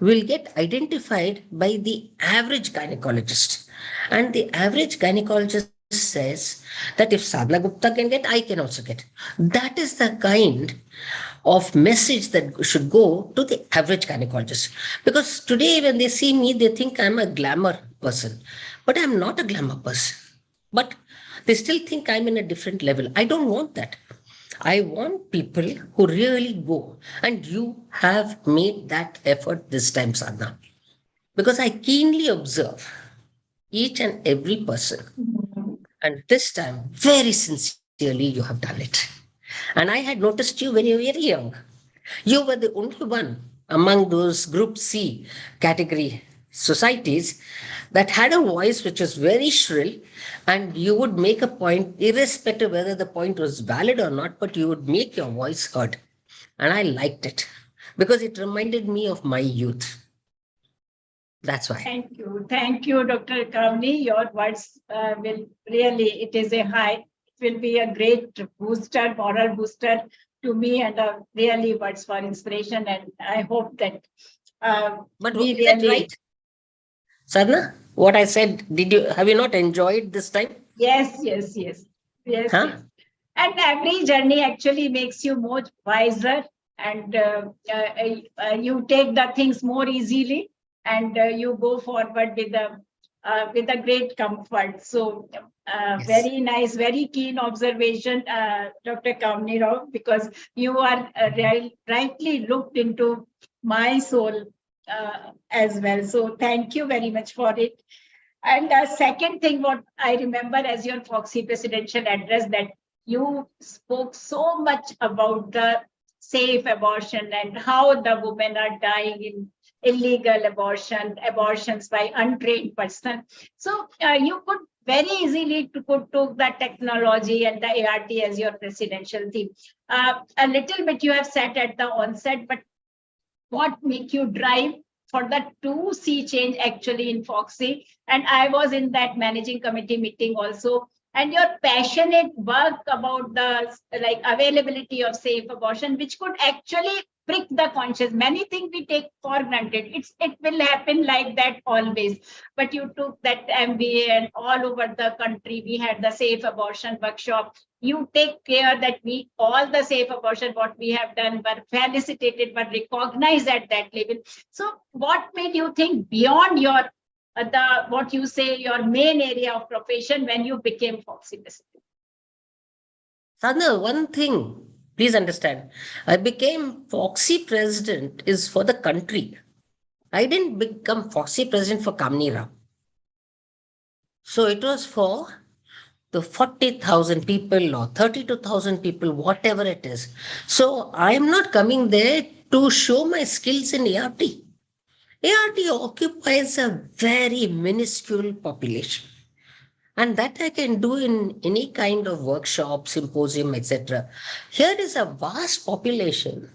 will get identified by the average gynecologist. And the average gynecologist says that if Sadhana Gupta can get, I can also get. That is the kind of message that should go to the average gynecologist. Because today, when they see me, they think I'm a glamour person. But I'm not a glamour person. But they still think I'm in a different level. I don't want that. I want people who really go. And you have made that effort this time, Sadhana. Because I keenly observe each and every person. And this time, very sincerely, you have done it. And I had noticed you when you were very young. You were the only one among those Group C category societies that had a voice which was very shrill, and you would make a point, irrespective whether the point was valid or not, but you would make your voice heard. And I liked it because it reminded me of my youth. That's why. Thank you, Dr. Kamini. Your words will really, it is a high, it will be a great booster, moral booster to me, and really words for inspiration. And I hope that But we is that really, right? Sadhana, what I said, have you not enjoyed this time? yes. Huh? And every journey actually makes you more wiser, and you take the things more easily, and you go forward with a great comfort. So Yes. very nice, very keen observation, Dr. Kamini Rao, because you are rightly looked into my soul as well. So thank you very much for it. And second thing, what I remember as your Foxy presidential address, that you spoke so much about the safe abortion and how the women are dying in illegal abortions by untrained person. So you could very easily took the technology and the ART as your presidential theme. A little bit you have said at the onset, but what make you drive for the 2C change actually in Foxy? And I was in that managing committee meeting also. And your passionate work about the like availability of safe abortion, which could actually prick the conscience. Many things we take for granted. It will happen like that always. But you took that MBA, and all over the country we had the safe abortion workshop. You take care that we all the safe abortion what we have done were felicitated, but recognized at that level. So what made you think beyond your the what you say your main area of profession when you became Foxy president? Sadhana, one thing, please understand, I became Foxy president is for the country. I didn't become Foxy president for Kamini Rao. So it was for the 40,000 people or 32,000 people, whatever it is. So I am not coming there to show my skills in ART. ART occupies a very minuscule population. And that I can do in any kind of workshop, symposium, etc. Here is a vast population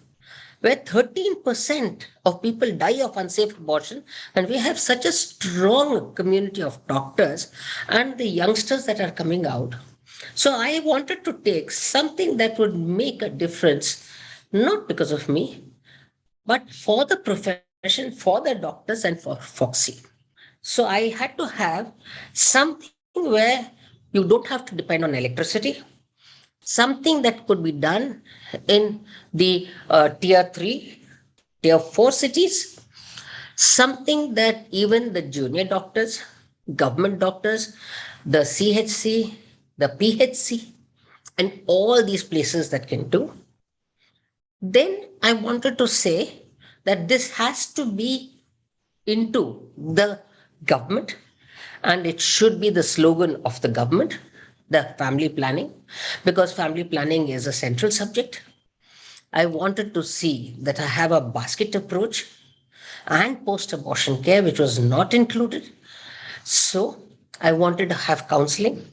where 13% of people die of unsafe abortion, and we have such a strong community of doctors and the youngsters that are coming out. So I wanted to take something that would make a difference, not because of me, but for the profession, for the doctors, and for Foxy. So I had to have something where you don't have to depend on electricity, something that could be done in the tier 3, tier 4 cities, something that even the junior doctors, government doctors, the CHC, the PHC, and all these places that can do. Then I wanted to say that this has to be into the government, and it should be the slogan of the government, the family planning, because family planning is a central subject. I wanted to see that I have a basket approach and post abortion care, which was not included. So I wanted to have counseling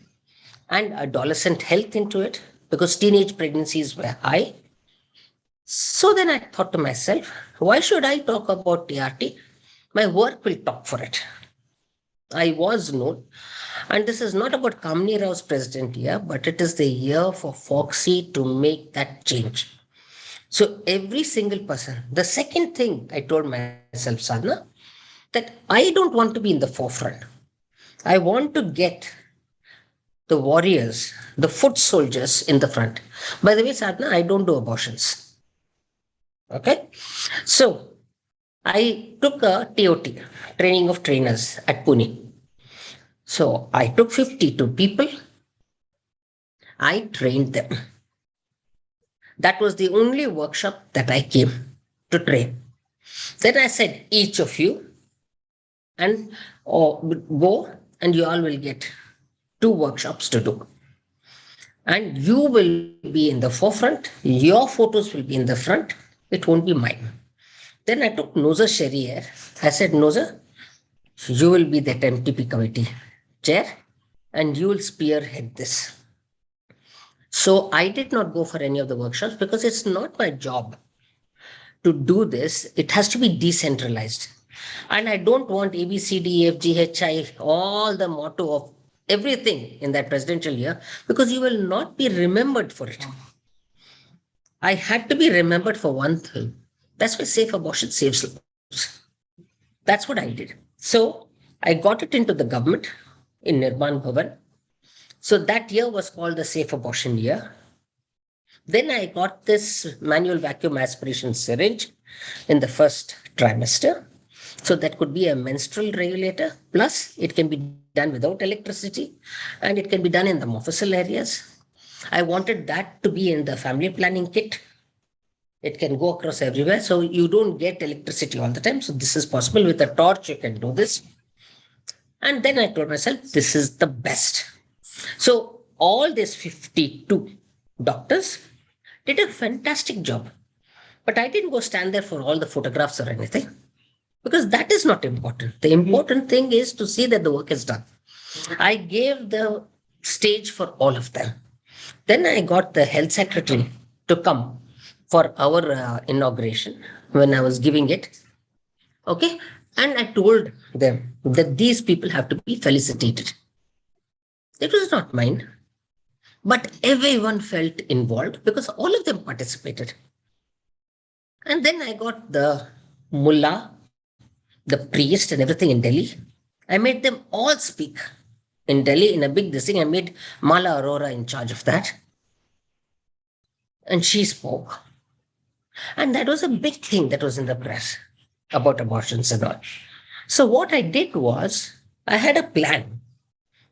and adolescent health into it because teenage pregnancies were high. So then I thought to myself, why should I talk about TRT? My work will talk for it. I was known, and this is not about Kamini Rao's president year, but it is the year for Foxy to make that change. So every single person. The second thing I told myself, Sadhana, that I don't want to be in the forefront. I want to get the warriors, the foot soldiers in the front. By the way, Sadhna, I don't do abortions. Okay. So I took a TOT, training of trainers at Pune. So I took 52 people. I trained them. That was the only workshop that I came to train. Then I said, each of you, and go and you all will get 2 workshops to do. And you will be in the forefront, your photos will be in the front, it won't be mine. Then I took Noza Sherrier. I said, Noza, you will be that MTP committee chair and you will spearhead this. So I did not go for any of the workshops because it's not my job to do this. It has to be decentralized. And I don't want A, B, C, D, E, F, G, H, I, all the motto of everything in that presidential year, because you will not be remembered for it. I had to be remembered for one thing. That's why safe abortion saves lives. That's what I did. So I got it into the government in Nirman Bhavan. So that year was called the Safe Abortion Year. Then I got this manual vacuum aspiration syringe in the first trimester. So that could be a menstrual regulator. Plus, it can be done without electricity and it can be done in the mofussil areas. I wanted that to be in the family planning kit. It can go across everywhere. So you don't get electricity all the time. So this is possible. With a torch, you can do this. And then I told myself, this is the best. So all these 52 doctors did a fantastic job. But I didn't go stand there for all the photographs or anything, because that is not important. The important thing is to see that the work is done. I gave the stage for all of them. Then I got the health secretary to come for our inauguration when I was giving it. Okay. And I told them that these people have to be felicitated. It was not mine, but everyone felt involved because all of them participated. And then I got the mullah, the priest, and everything in Delhi. I made them all speak in Delhi in a big this thing. I made Mala Arora in charge of that. And she spoke. And that was a big thing that was in the press about abortions and all. So what I did was, I had a plan.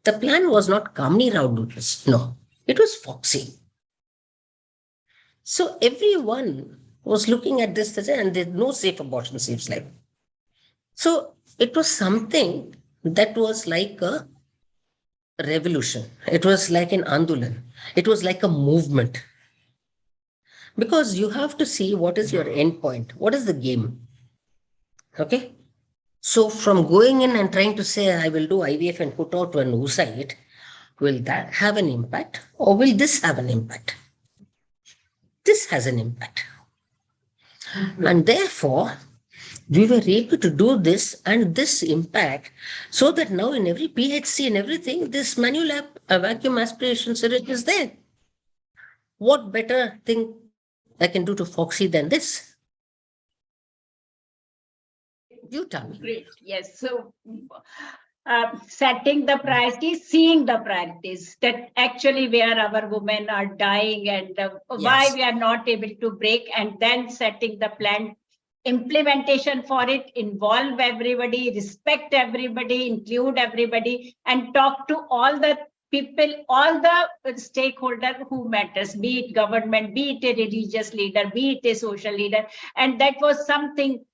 The plan was not Kamini Rao do this. No, it was Foxy. So everyone was looking at this and there's no safe abortion saves life. So it was something that was like a revolution. It was like an andolan. It was like a movement. Because you have to see what is your end point. What is the game? Okay. So from going in and trying to say, I will do IVF and put out an oocyte, will that have an impact or will this have an impact? This has an impact. And therefore, we were able to do this and this impact so that now in every PHC and everything, this manual vacuum aspiration syringe is there. What better thing I can do to Foxy than this? You tell me. Great. Yes. So setting the priorities, seeing the priorities, that actually where our women are dying and why Yes. we are not able to break, and then setting the plan, implementation for it, involve everybody, respect everybody, include everybody, and talk to all the people, all the stakeholder who matters, be it government, be it a religious leader, be it a social leader. And that was something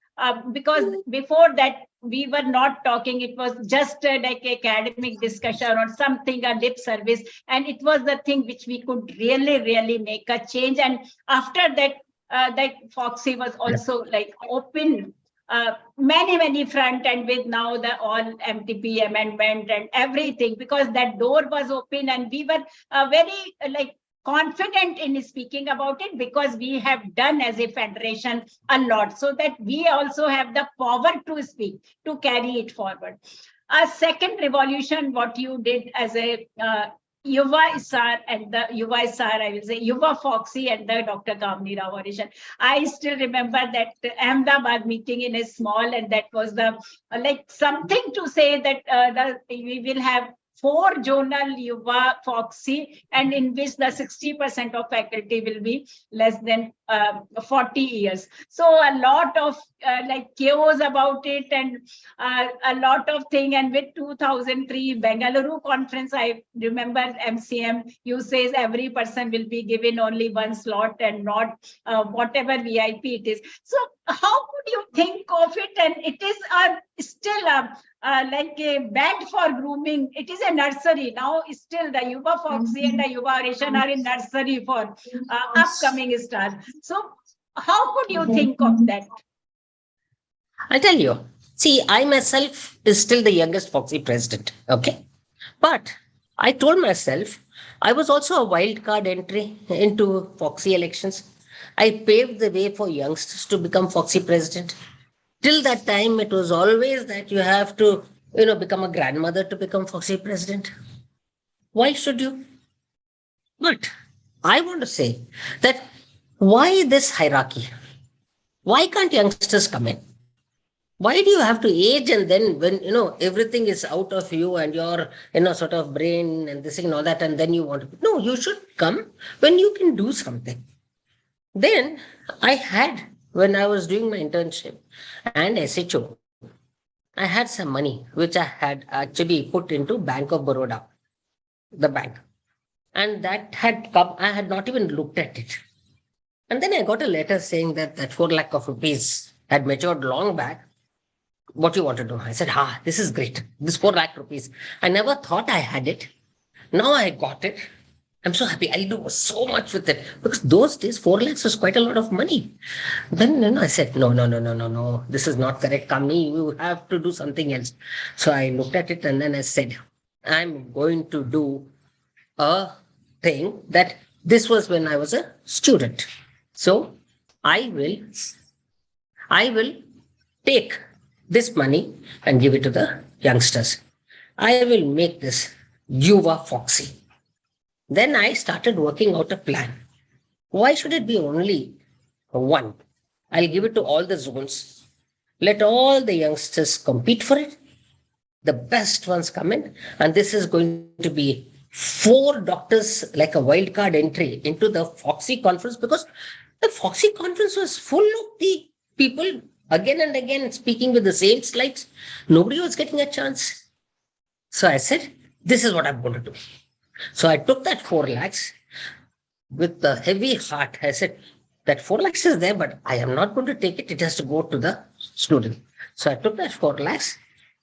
because before that we were not talking, it was just like academic discussion or something, a lip service, and it was the thing which we could really make a change. And after that that Foxy was also like open many front, and with now the all MTP amendment and everything, because that door was open and we were very like confident in speaking about it, because we have done as a federation a lot, so that we also have the power to speak, to carry it forward. A second revolution, what you did as a Yuva Isar and the Yuva Isar, I will say Yuva Foxy and the Dr. Kamini Rao Operation. I still remember that Ahmedabad meeting in a small, and that was the like something to say that we will have 4 zonal Yuva Foxy, and in which the 60% of faculty will be less than 40 years. So a lot of like chaos about it, and a lot of thing. And with 2003 Bengaluru conference, I remember MCM, you says every person will be given only one slot and not whatever VIP it is. So how could you think of it? And it is still like a bed for grooming. It is a nursery now. Still the Yuva Foxy and the Yuva Oration are in nursery for upcoming stars. So how could you think of that? I'll tell you. See, I myself is still the youngest Foxy president. Okay. But I told myself I was also a wild card entry into Foxy elections. I paved the way for youngsters to become Foxy president. Till that time, it was always that you have to, become a grandmother to become Foxy president. Why should you? But I want to say that why this hierarchy? Why can't youngsters come in? Why do you have to age, and then when everything is out of you and your sort of brain and this thing and all that, and then you want to? No, you should come when you can do something. Then I had, when I was doing my internship and SHO, I had some money which I had actually put into Bank of Baroda, the bank, and that had come. I had not even looked at it, and then I got a letter saying that 4 lakh of rupees had matured long back. What do you want to do? I said, this is great. This 4 lakh rupees. I never thought I had it. Now I got it. I'm so happy. I'll do so much with it. Because those days, 4 lakhs was quite a lot of money. Then I said, no. This is not correct, Kamini. You have to do something else. So I looked at it and then I said, I'm going to do a thing that this was when I was a student. So I will take this money and give it to the youngsters. I will make this Yuva Foxy. Then I started working out a plan. Why should it be only one? I'll give it to all the zones. Let all the youngsters compete for it. The best ones come in, and this is going to be 4 doctors, like a wild card entry into the Foxy conference, because the Foxy conference was full of the people again and again speaking with the same slides. Nobody was getting a chance. So I said, this is what I'm going to do. So I took that 4 lakhs with a heavy heart. I said, that 4 lakhs is there, but I am not going to take it. It has to go to the student. So I took that 4 lakhs.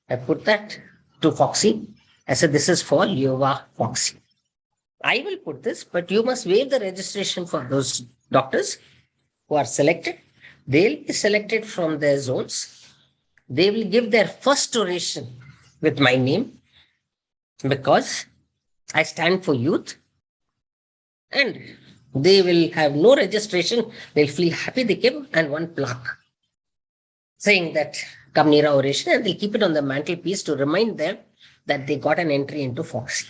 I put that to Foxy. I said, this is for Yuva Foxy. I will put this, but you must waive the registration for those doctors who are selected. They'll be selected from their zones. They will give their first oration with my name, because I stand for youth, and they will have no registration. They'll feel happy they came, and 1 plaque saying that Kamini oration, and they'll keep it on the mantelpiece to remind them that they got an entry into Foxy.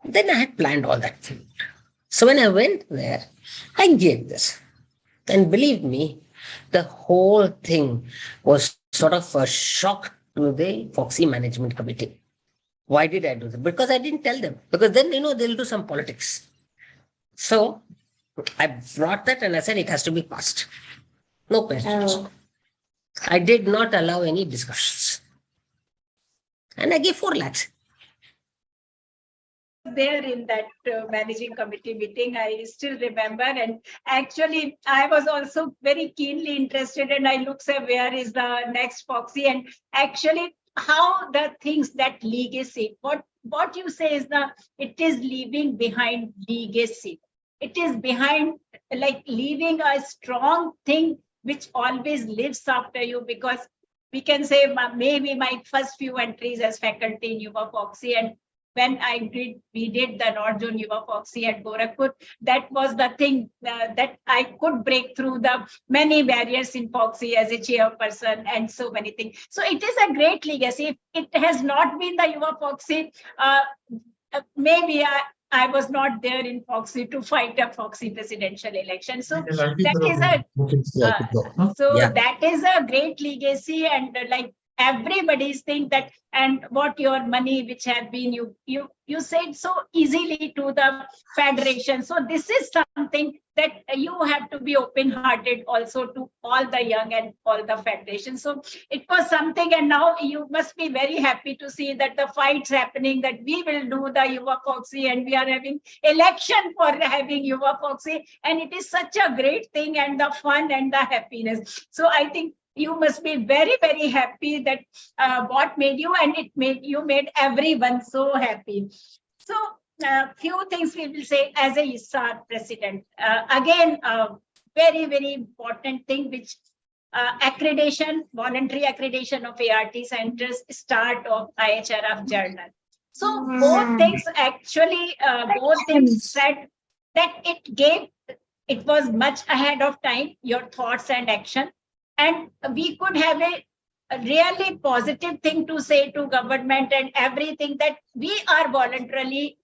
Then I had planned all that thing. So when I went there, I gave this. And believe me, the whole thing was sort of a shock to the Foxy Management Committee. Why did I do that? Because I didn't tell them. Because then, they'll do some politics. So I brought that and I said it has to be passed. No questions. Oh. I did not allow any discussions. And I gave 4 lakhs. There in that managing committee meeting, I still remember, and actually I was also very keenly interested, and I looked at where is the next Foxy, and actually how the things, that legacy, what you say is it is leaving behind legacy. It is behind, like, leaving a strong thing which always lives after you, because we can say maybe my first few entries as faculty in Yuva Foxy, and when we did the North Zone Yuva Foxy at Gorakhpur, that was the thing that I could break through the many barriers in Foxy as a chairperson and so many things. So it is a great legacy. It has not been the Yuva Foxy. Maybe I was not there in Foxy to fight a Foxy presidential election. So that is a Yeah. that is a great legacy, and like everybody's think that, and what your money which have been you said so easily to the federation. So this is something that you have to be open hearted also to all the young and all the federations. So it was something, and now you must be very happy to see that the fights happening, that we will do the Yuva Foxy, and we are having election for having Yuva Foxy, and it is such a great thing, and the fun and the happiness. So I think you must be very, very happy that what made you, and it made everyone so happy. So few things we will say as a ISAR president. Again, very, very important thing, which accreditation, voluntary accreditation of ART centers, start of IHRF journal. So both things actually, both things said that it was much ahead of time, your thoughts and action. And we could have a really positive thing to say to government and everything, that we are voluntarily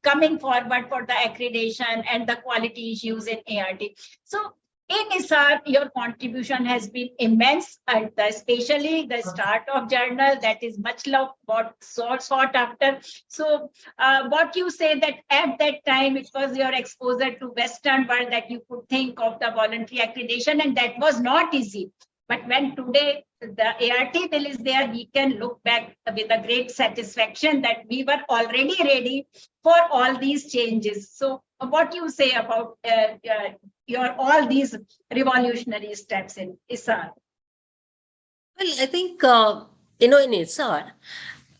coming forward for the accreditation and the quality issues in ART. So in ISAR, your contribution has been immense, and especially the start of journal, that is much loved, what sought after. So what you say that at that time it was your exposure to Western world that you could think of the voluntary accreditation, and that was not easy. But when today the ART bill is there, we can look back with a great satisfaction that we were already ready for all these changes. So what you say about your all these revolutionary steps in ISAR? Well, I think, in ISAR,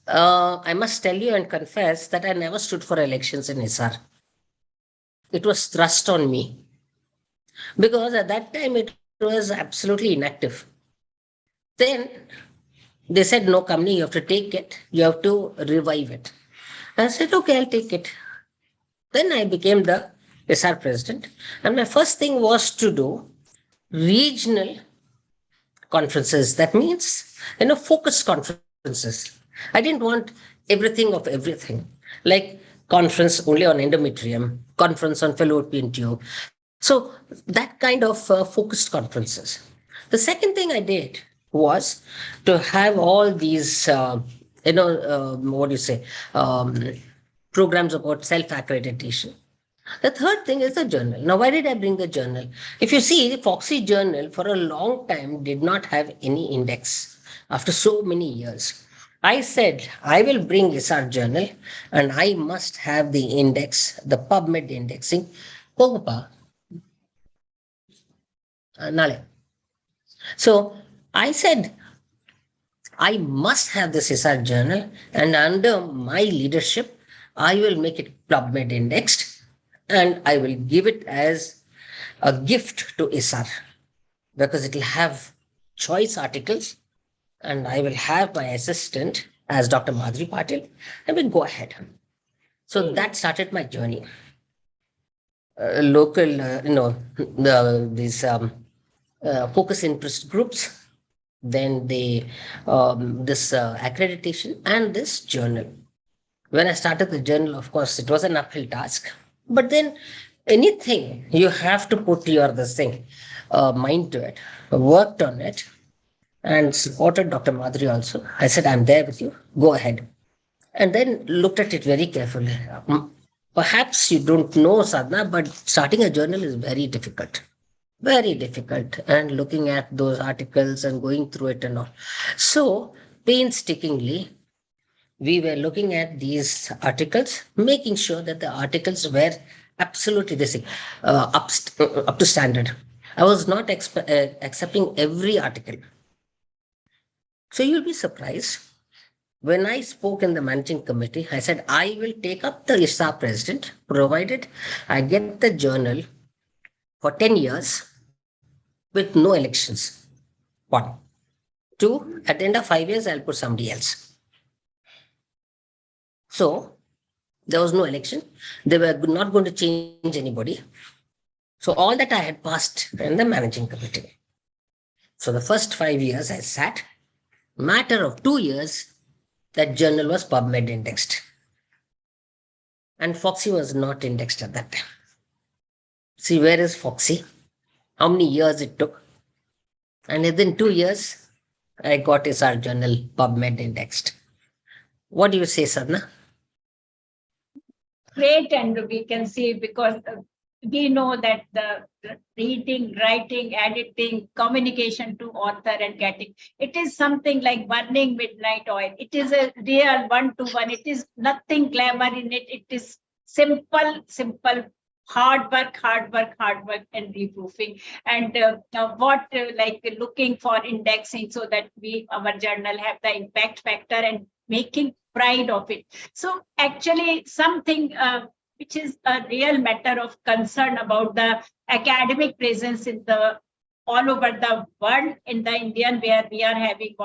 I must tell you and confess that I never stood for elections in ISAR. It was thrust on me because at that time it was absolutely inactive. Then they said, no, Kamini, you have to take it. You have to revive it. I said, okay, I'll take it. Then I became the ISAR president. And my first thing was to do regional conferences. That means, focused conferences. I didn't want everything of everything. Like conference only on endometrium, conference on fallopian tube. So that kind of focused conferences. The second thing I did was to have all these, what do you say, programs about self-accreditation. The third thing is the journal. Now, why did I bring the journal? If you see, the Foxy journal for a long time did not have any index after so many years. I said, I will bring ISAR journal and I must have the index, the PubMed indexing. So I said, I must have this ISAR journal, and under my leadership, I will make it PubMed indexed, and I will give it as a gift to ISAR because it will have choice articles, and I will have my assistant as Dr. Madhuri Patil, and we'll go ahead. So that started my journey. Local, these focus interest groups, then this accreditation and this journal. When I started the journal, of course, it was an uphill task. But then anything, you have to put your mind to it, worked on it, and supported Dr. Madhuri also. I said, I'm there with you, go ahead. And then looked at it very carefully. Perhaps you don't know, Sadhna, but starting a journal is very difficult. Very difficult. And looking at those articles and going through it and all. So, painstakingly, we were looking at these articles, making sure that the articles were absolutely up to standard. I was not accepting every article. So you'll be surprised. When I spoke in the managing committee, I said, I will take up the ISAR president, provided I get the journal for 10 years with no elections. 1. 2, at the end of 5 years, I'll put somebody else. So there was no election. They were not going to change anybody. So all that I had passed in the managing committee. So the first 5 years I sat. Matter of 2 years, that journal was PubMed indexed. And Foxy was not indexed at that time. See, where is Foxy? How many years it took? And within 2 years, I got is our journal PubMed indexed. What do you say, Sadhna? Great, and we can see because we know that the reading, writing, editing, communication to author and getting, it is something like burning midnight oil. It is a real one-to-one. It is nothing clever in it. It is simple, hard work, and reproofing. And what like looking for indexing so that our journal have the impact factor and making pride of it. So actually something which is a real matter of concern about the academic presence in the all over the world in the Indian, where we are having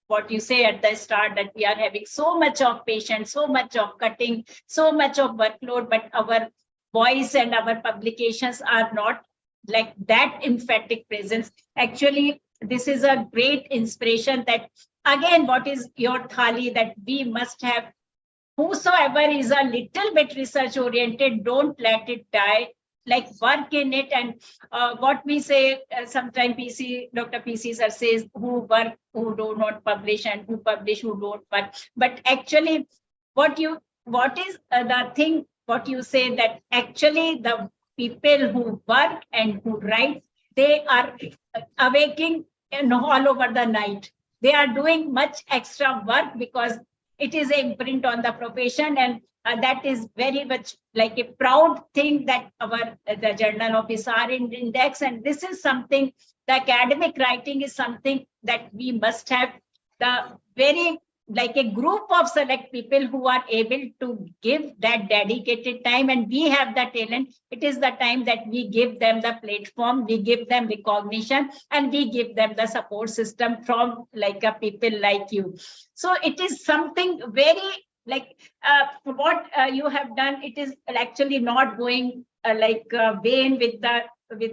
what you say at the start, that we are having so much of patients, so much of cutting, so much of workload, but our voice and our publications are not like that emphatic presence. Actually, this is a great inspiration that again, what is your thali, that we must have whosoever is a little bit research oriented, don't let it die, like work in it. And what we say sometimes, Dr. PC sir says, who work, who do not publish, and who publish, who don't work. But actually what is the thing, what you say, that actually the people who work and who write, they are awaking all over the night. They are doing much extra work because it is an imprint on the profession, and that is very much like a proud thing that the journal office are in index. And this is something, the academic writing is something that we must have the very like a group of select people who are able to give that dedicated time, and we have the talent. It is the time that we give them the platform, we give them recognition, and we give them the support system from like a people like you. So it is something very like what you have done. It is actually not going vain with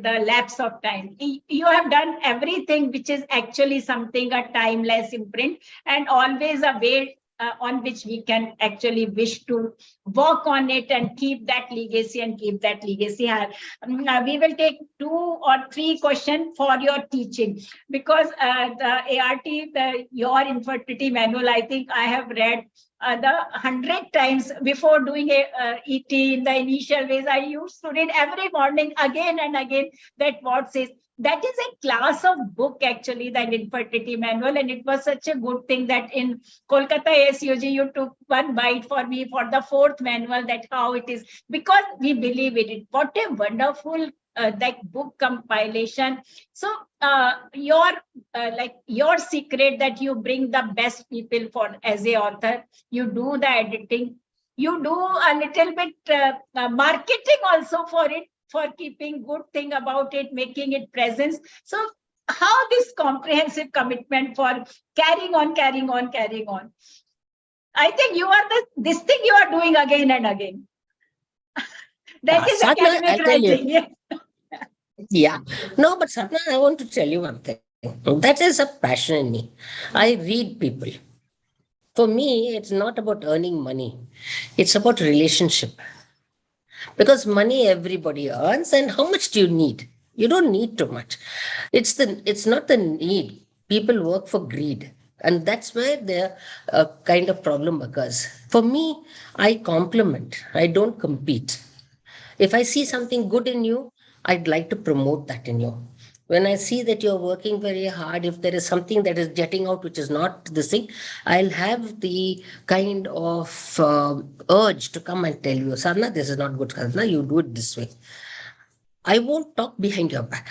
the lapse of time. You have done everything which is actually something a timeless imprint, and always a way on which we can actually wish to work on it and keep that legacy high. We will take 2 or 3 questions for your teaching, because the ART, your infertility manual, I think I have read the 100 times before doing a ET in the initial ways. I used to read every morning again and again that what says. That is a class of book, actually, that infertility manual. And it was such a good thing that in Kolkata SUG, you took one bite for me for the 4th manual, that how it is, because we believe in it. What a wonderful that book compilation. So your secret, that you bring the best people for as a author, you do the editing, you do a little bit marketing also for it, for keeping good thing about it, making it presence. So how this comprehensive commitment for carrying on. I think you are this thing you are doing again and again. That is Sadhna, academic I'll tell you. writing. Yes. Yeah. No, but Sadhna, I want to tell you one thing. That is a passion in me. I read people. For me, it's not about earning money. It's about relationship. Because money everybody earns, and how much do you need? You don't need too much. It's not the need. People work for greed. And that's where the kind of problem occurs. For me, I compliment. I don't compete. If I see something good in you, I'd like to promote that in you. When I see that you're working very hard, if there is something that is jetting out which is not this thing, I'll have the kind of urge to come and tell you, Sadhna, this is not good, Sadhna, you do it this way. I won't talk behind your back.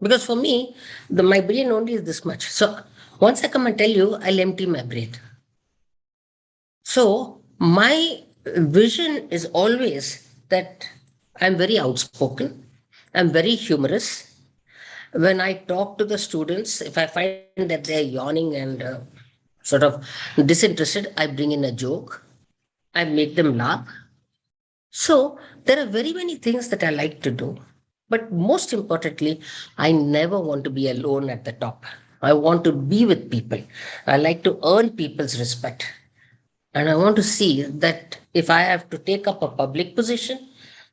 Because for me, my brain only is this much. So once I come and tell you, I'll empty my brain. So my vision is always that I'm very outspoken, I'm very humorous. When I talk to the students, if I find that they're yawning and sort of disinterested, I bring in a joke, I make them laugh. So there are very many things that I like to do. But most importantly, I never want to be alone at the top. I want to be with people. I like to earn people's respect. And I want to see that if I have to take up a public position,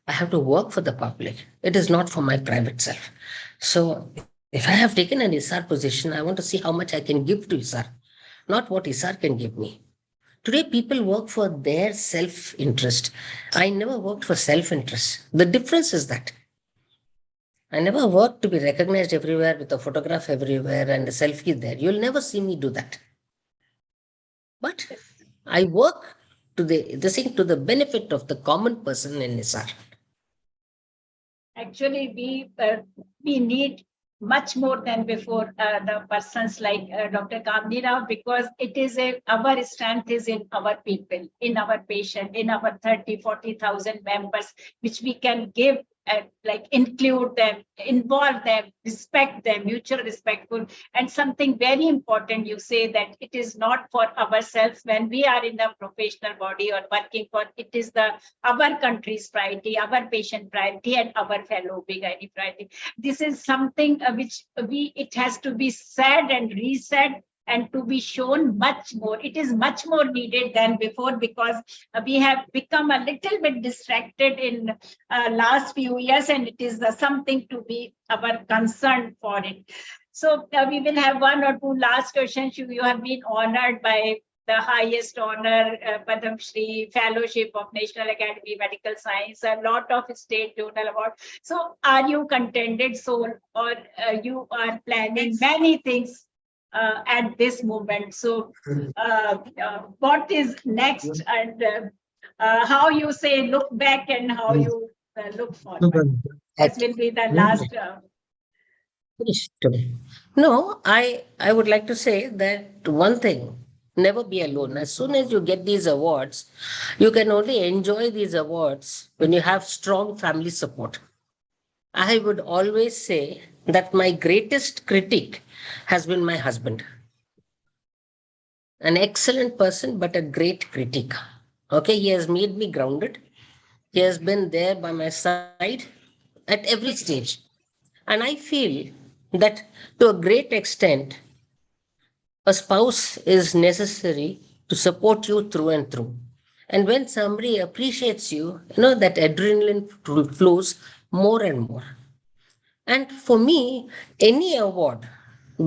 I have to work for the public. It is not for my private self. So If I have taken an ISAR position, I want to see how much I can give to ISAR, not what ISAR can give me. Today, people work for their self interest. I never worked for self interest. The difference is that I never worked to be recognized everywhere with a photograph everywhere and a selfie there. You'll never see me do that. But I work to the benefit of the common person in ISAR. Actually, we need much more than before the persons like Dr. Kamini Rao, because it is our strength is in our people, in our patient, in our 30,000-40,000 members, which we can give, like include them, involve them, respect them, mutual respectful. And something very important, you say that it is not for ourselves when we are in a professional body or working for, it is our country's priority, our patient priority, and our fellow Bigani priority. This is something which it has to be said and resaid and to be shown much more. It is much more needed than before, because we have become a little bit distracted in last few years, and it is something to be our concern for it. So we will have one or two last questions. You have been honored by the highest honor, Padmasree Fellowship of National Academy of Medical Science, a lot of state journal award. So are you contented soul, or you are planning many things at this moment? So what is next, and how you say look back and how you look forward? That will be the last. Finished. No, I would like to say that one thing, never be alone. As soon as you get these awards, you can only enjoy these awards when you have strong family support. I would always say that my greatest critic has been my husband. An excellent person, but a great critic. Okay, he has made me grounded. He has been there by my side at every stage. And I feel that to a great extent, a spouse is necessary to support you through and through. And when somebody appreciates you, that adrenaline flows more and more. And for me, any award,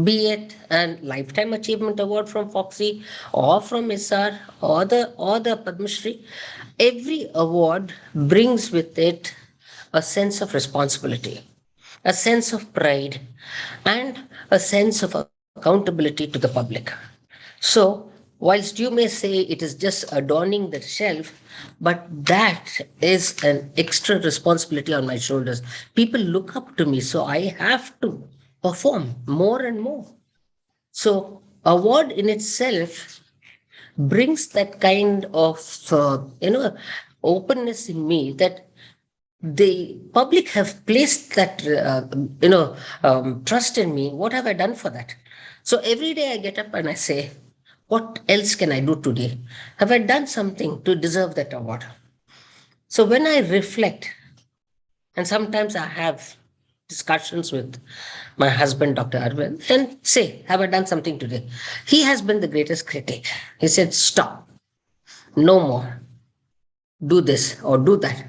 be it a lifetime achievement award from Foxy or from ISAR or the Padmasree, every award brings with it a sense of responsibility, a sense of pride, and a sense of accountability to the public. So, whilst you may say it is just adorning the shelf, but that is an extra responsibility on my shoulders. People look up to me, so I have to perform more and more. So, award in itself brings that kind of openness in me, that the public have placed that trust in me. What have I done for that? So every day I get up and I say, what else can I do today? Have I done something to deserve that award? So when I reflect, and sometimes I have discussions with my husband, Dr. Arvind, and say, have I done something today? He has been the greatest critic. He said, stop, no more, do this or do that.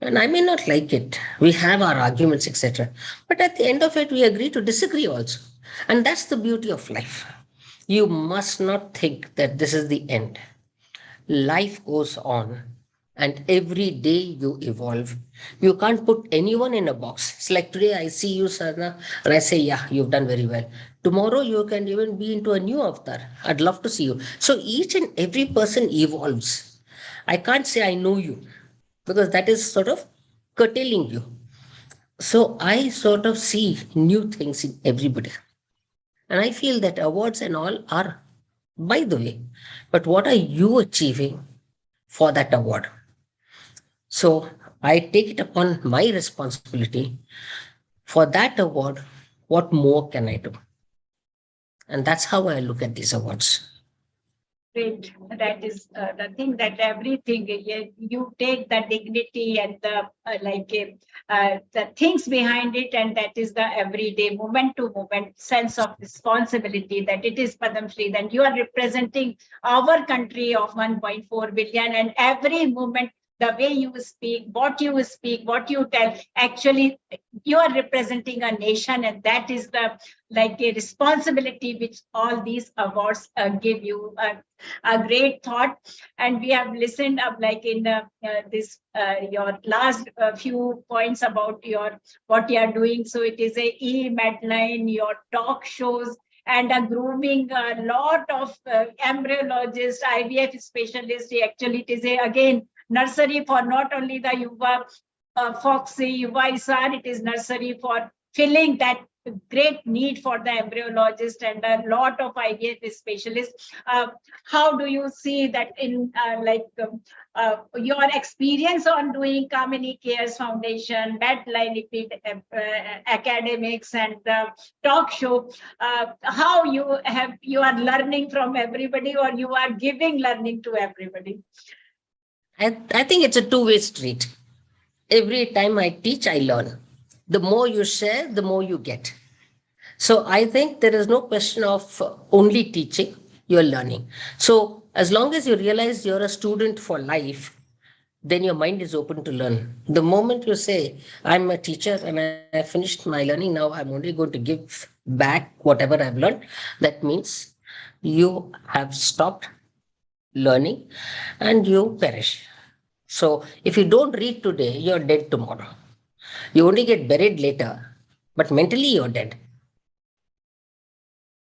And I may not like it. We have our arguments, etc. But at the end of it, we agree to disagree also. And that's the beauty of life. You must not think that this is the end. Life goes on, and every day you evolve. You can't put anyone in a box. It's like today I see you, Sarna, and I say, yeah, you've done very well. Tomorrow you can even be into a new avatar. I'd love to see you. So each and every person evolves. I can't say I know you, because that is sort of curtailing you. So I sort of see new things in everybody. And I feel that awards and all are by the way, but what are you achieving for that award? So I take it upon my responsibility for that award. What more can I do? And that's how I look at these awards. Great. That is the thing, that everything you take the dignity and the things behind it, and that is the everyday moment to moment sense of responsibility, that it is Padmasree, that you are representing our country of 1.4 billion, and every moment the way you speak, what you tell. Actually, you are representing a nation, and that is the like a responsibility which all these awards give you. A great thought, and we have listened up like in this your last few points about your what you are doing. So it is a Medline, your talk shows, and grooming a lot of embryologists, IVF specialists. Actually, it is a again nursery for not only the Yuva Foxy, Yuva Isar, it is nursery for filling that great need for the embryologist and a lot of IVF specialists. How do you see that in your experience on doing Kamini Cares Foundation, Medline academics, and talk show? How you are learning from everybody, or you are giving learning to everybody? I think it's a two-way street. Every time I teach, I learn. The more you share, the more you get. So I think there is no question of only teaching, you're learning. So as long as you realize you're a student for life, then your mind is open to learn. The moment you say, I'm a teacher and I finished my learning, now I'm only going to give back whatever I've learned, that means you have stopped learning and you perish. So if you don't read today, you're dead tomorrow. You only get buried later, but mentally you're dead.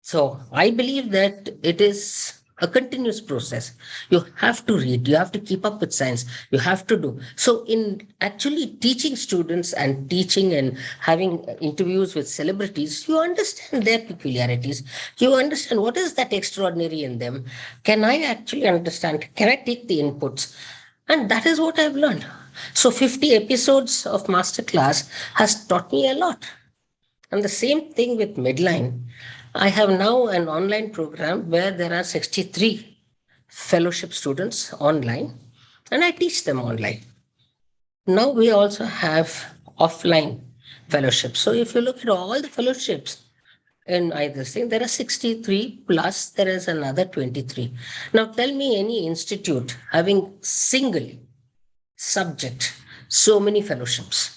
So I believe that it is a continuous process. You have to read, you have to keep up with science, you have to do. So in actually teaching students and teaching and having interviews with celebrities, you understand their peculiarities. You understand what is that extraordinary in them. Can I actually understand? Can I take the inputs? And that is what I've learned. So 50 episodes of Masterclass has taught me a lot. And the same thing with Midline. I have now an online program where there are 63 fellowship students online, and I teach them online. Now we also have offline fellowships. So if you look at all the fellowships in either thing, there are 63 plus there is another 23. Now tell me any institute having single subject, so many fellowships.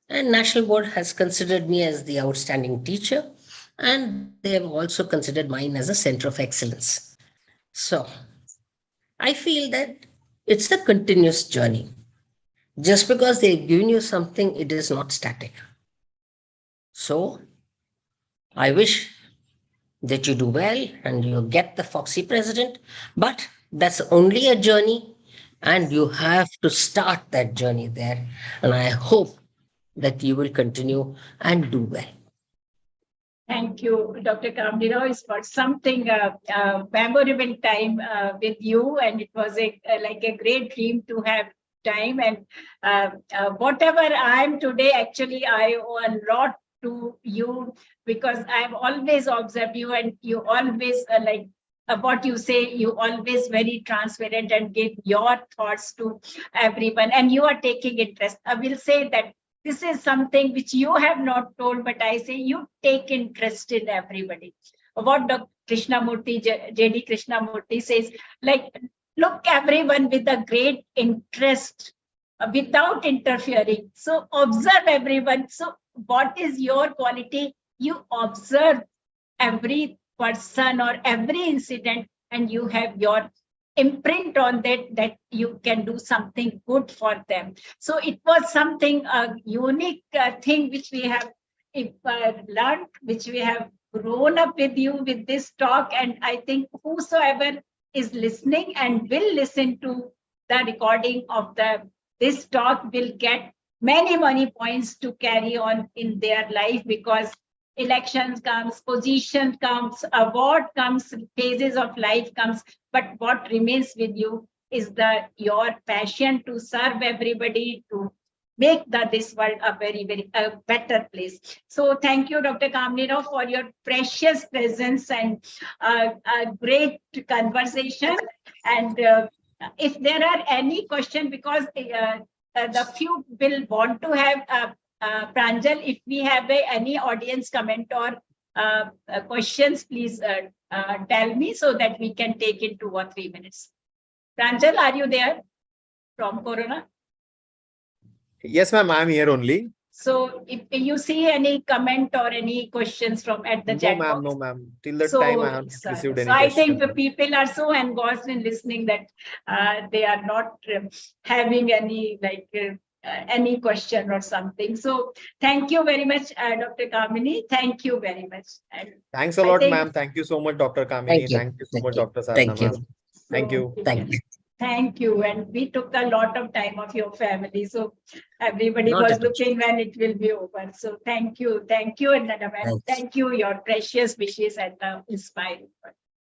And National Board has considered me as the outstanding teacher, and they have also considered mine as a center of excellence. So I feel that it's a continuous journey. Just because they've given you something, it is not static. So I wish that you do well and you get the Foxy president, but that's only a journey, and you have to start that journey there. And I hope that you will continue and do well. Thank you, Dr. Kamini Rao. It's for something memorable time with you, and it was like a great dream to have time. And whatever I am today, actually, I owe a lot to you, because I've always observed you, and you always what you say, you always very transparent and give your thoughts to everyone, and you are taking interest. I will say that this is something which you have not told, but I say you take interest in everybody. What Dr. Krishnamurti, J.D. Krishnamurti says, like, look everyone with a great interest without interfering. So observe everyone. So what is your quality? You observe every person or every incident, and you have your imprint on that you can do something good for them. So it was something a unique thing which we have learned, which we have grown up with you with this talk. And I think whosoever is listening and will listen to the recording of this talk will get many points to carry on in their life, because elections comes, position comes, award comes, phases of life comes, but what remains with you is your passion to serve everybody, to make this world a very better place. So thank you, Dr. Kamini Rao, for your precious presence and a great conversation. And if there are any questions, because the few will want to have Pranjal, if we have any audience comment or questions, please tell me so that we can take in 2 or 3 minutes. Pranjal, are you there? from Corona? Yes, ma'am. I'm here only. So if you see any comment or any questions from at the No, chat ma'am. box. No, ma'am. Till the time I have not So received so any I question. think the people are so engrossed in listening that they are not having any any question or something. So thank you very much, Dr. Kamini. Thank you very much. And Thanks a I lot, think ma'am. Thank you so much, Dr. Kamini. Thank you. Thank you so Thank much, you. Dr. Sadhana, Thank you. ma'am. Thank you. Thank you. Thank you. And we took a lot of time of your family. So everybody Not was at all. looking when it will be over. So thank you. Thank you, and Thanks. thank you, your precious wishes and the inspiring.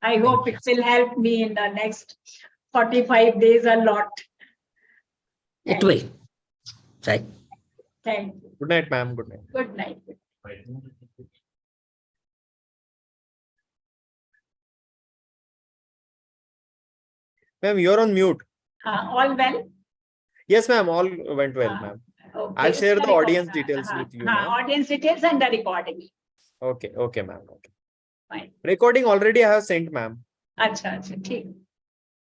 I hope you. it will help me in the next 45 days a lot. It will. Right. Thank you. Good night, ma'am. Good night. Good night. Ma'am, you're on mute. All well? Yes, ma'am. All went well, Uh, ma'am. Okay. I'll share the Record- audience details with you, ma'am. Audience details and the recording. Okay, okay, ma'am. Okay. Fine. Recording already I have sent, ma'am. अच्छा अच्छा ठीक